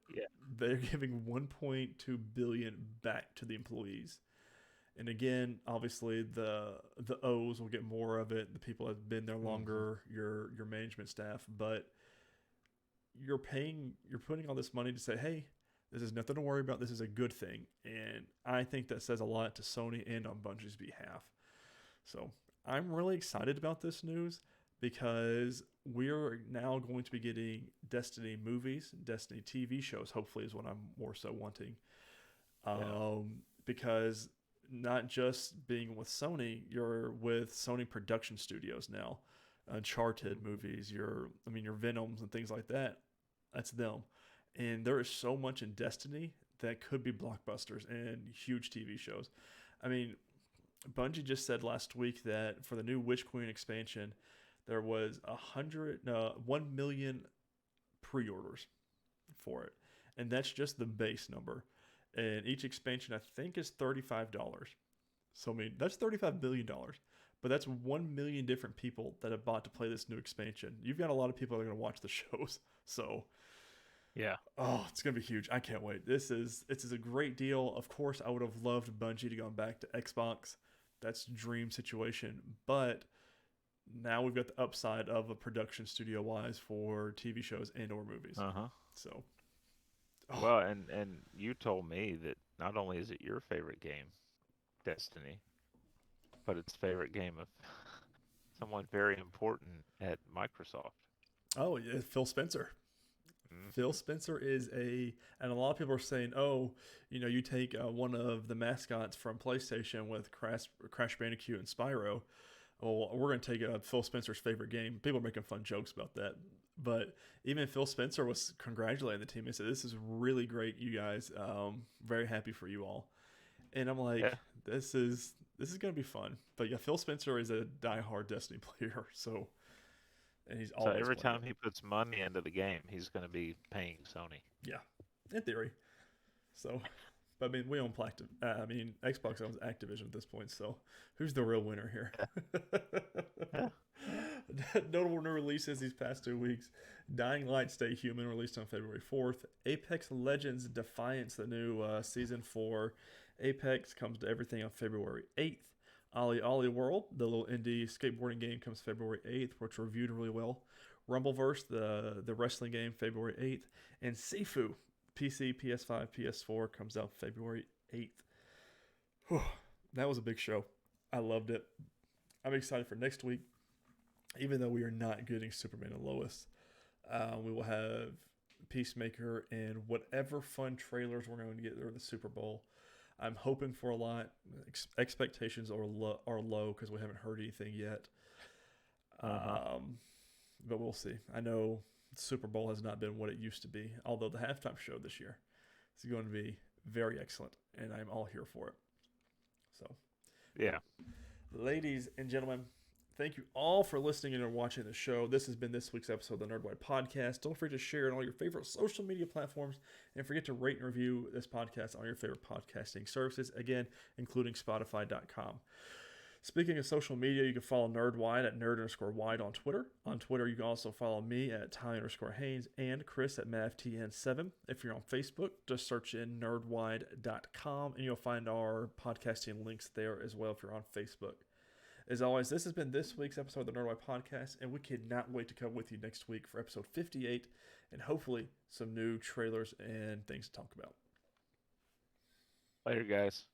they're giving $1.2 billion back to the employees. And again, obviously the O's will get more of it. The people that have been there longer, your management staff, but you're putting all this money to say, hey, this is nothing to worry about. This is a good thing. And I think that says a lot to Sony and on Bungie's behalf. So I'm really excited about this news because we're now going to be getting Destiny movies, Destiny TV shows, hopefully is what I'm more so wanting. Because not just being with Sony, you're with Sony production studios now. Uncharted movies, your Venoms and things like that. That's them. And there is so much in Destiny that could be blockbusters and huge TV shows. I mean, Bungie just said last week that for the new Witch Queen expansion, there was 1 million pre-orders for it. And that's just the base number. And each expansion, I think, is $35. So, I mean, that's $35 billion. But that's 1 million different people that have bought to play this new expansion. You've got a lot of people that are going to watch the shows. So, yeah. Oh, it's going to be huge. I can't wait. This is a great deal. Of course, I would have loved Bungie to go back to Xbox. That's dream situation. But now we've got the upside of a production studio-wise for TV shows and or movies. Uh-huh. So. Well, and you told me that not only is it your favorite game, Destiny, but it's favorite game of someone very important at Microsoft. Oh, yeah, Phil Spencer. Phil Hmm. Spencer and a lot of people are saying, oh, you take one of the mascots from PlayStation with Crash Bandicoot and Spyro. Well, we're going to take Phil Spencer's favorite game. People are making fun jokes about that. But even Phil Spencer was congratulating the team. He said, this is really great, you guys. Very happy for you all. And I'm like, Yeah. this is going to be fun. But yeah, Phil Spencer is a diehard Destiny player. So, and he's So always every playing time it. he puts money into the game, he's going to be paying Sony. Yeah, in theory. So, but I mean, we own Xbox owns Activision at this point. So, who's the real winner Yeah. here? Yeah. Notable new releases these past 2 weeks: Dying Light: Stay Human, released on February 4th. Apex Legends: Defiance, the new season for Apex, comes to everything on February 8th. Ollie Ollie World, the little indie skateboarding game, comes February 8th, which reviewed really well. Rumbleverse, the wrestling game, February 8th. And Sifu, PC, PS5, PS4, comes out February 8th. Whew, that was a big show. I loved it. I'm excited for next week, even though we are not getting Superman and Lois. We will have Peacemaker and whatever fun trailers we're going to get during the Super Bowl. I'm hoping for a lot. Expectations are low because we haven't heard anything yet. Uh-huh. But we'll see. I know Super Bowl has not been what it used to be, although the halftime show this year is going to be very excellent, and I'm all here for it. So, Yeah. ladies and gentlemen, thank you all for listening and watching the show. This has been this week's episode of the Nerdwide Podcast. Don't forget to share it on all your favorite social media platforms, and forget to rate and review this podcast on your favorite podcasting services, again, including Spotify.com. Speaking of social media, you can follow Nerdwide at nerd_wide on Twitter. On Twitter, you can also follow me at Ty_Haynes and Chris at MavTN7. If you're on Facebook, just search in nerdwide.com and you'll find our podcasting links there as well if you're on Facebook. As always, this has been this week's episode of the Nerdwide Podcast, and we cannot wait to come with you next week for episode 58 and hopefully some new trailers and things to talk about. Later, guys.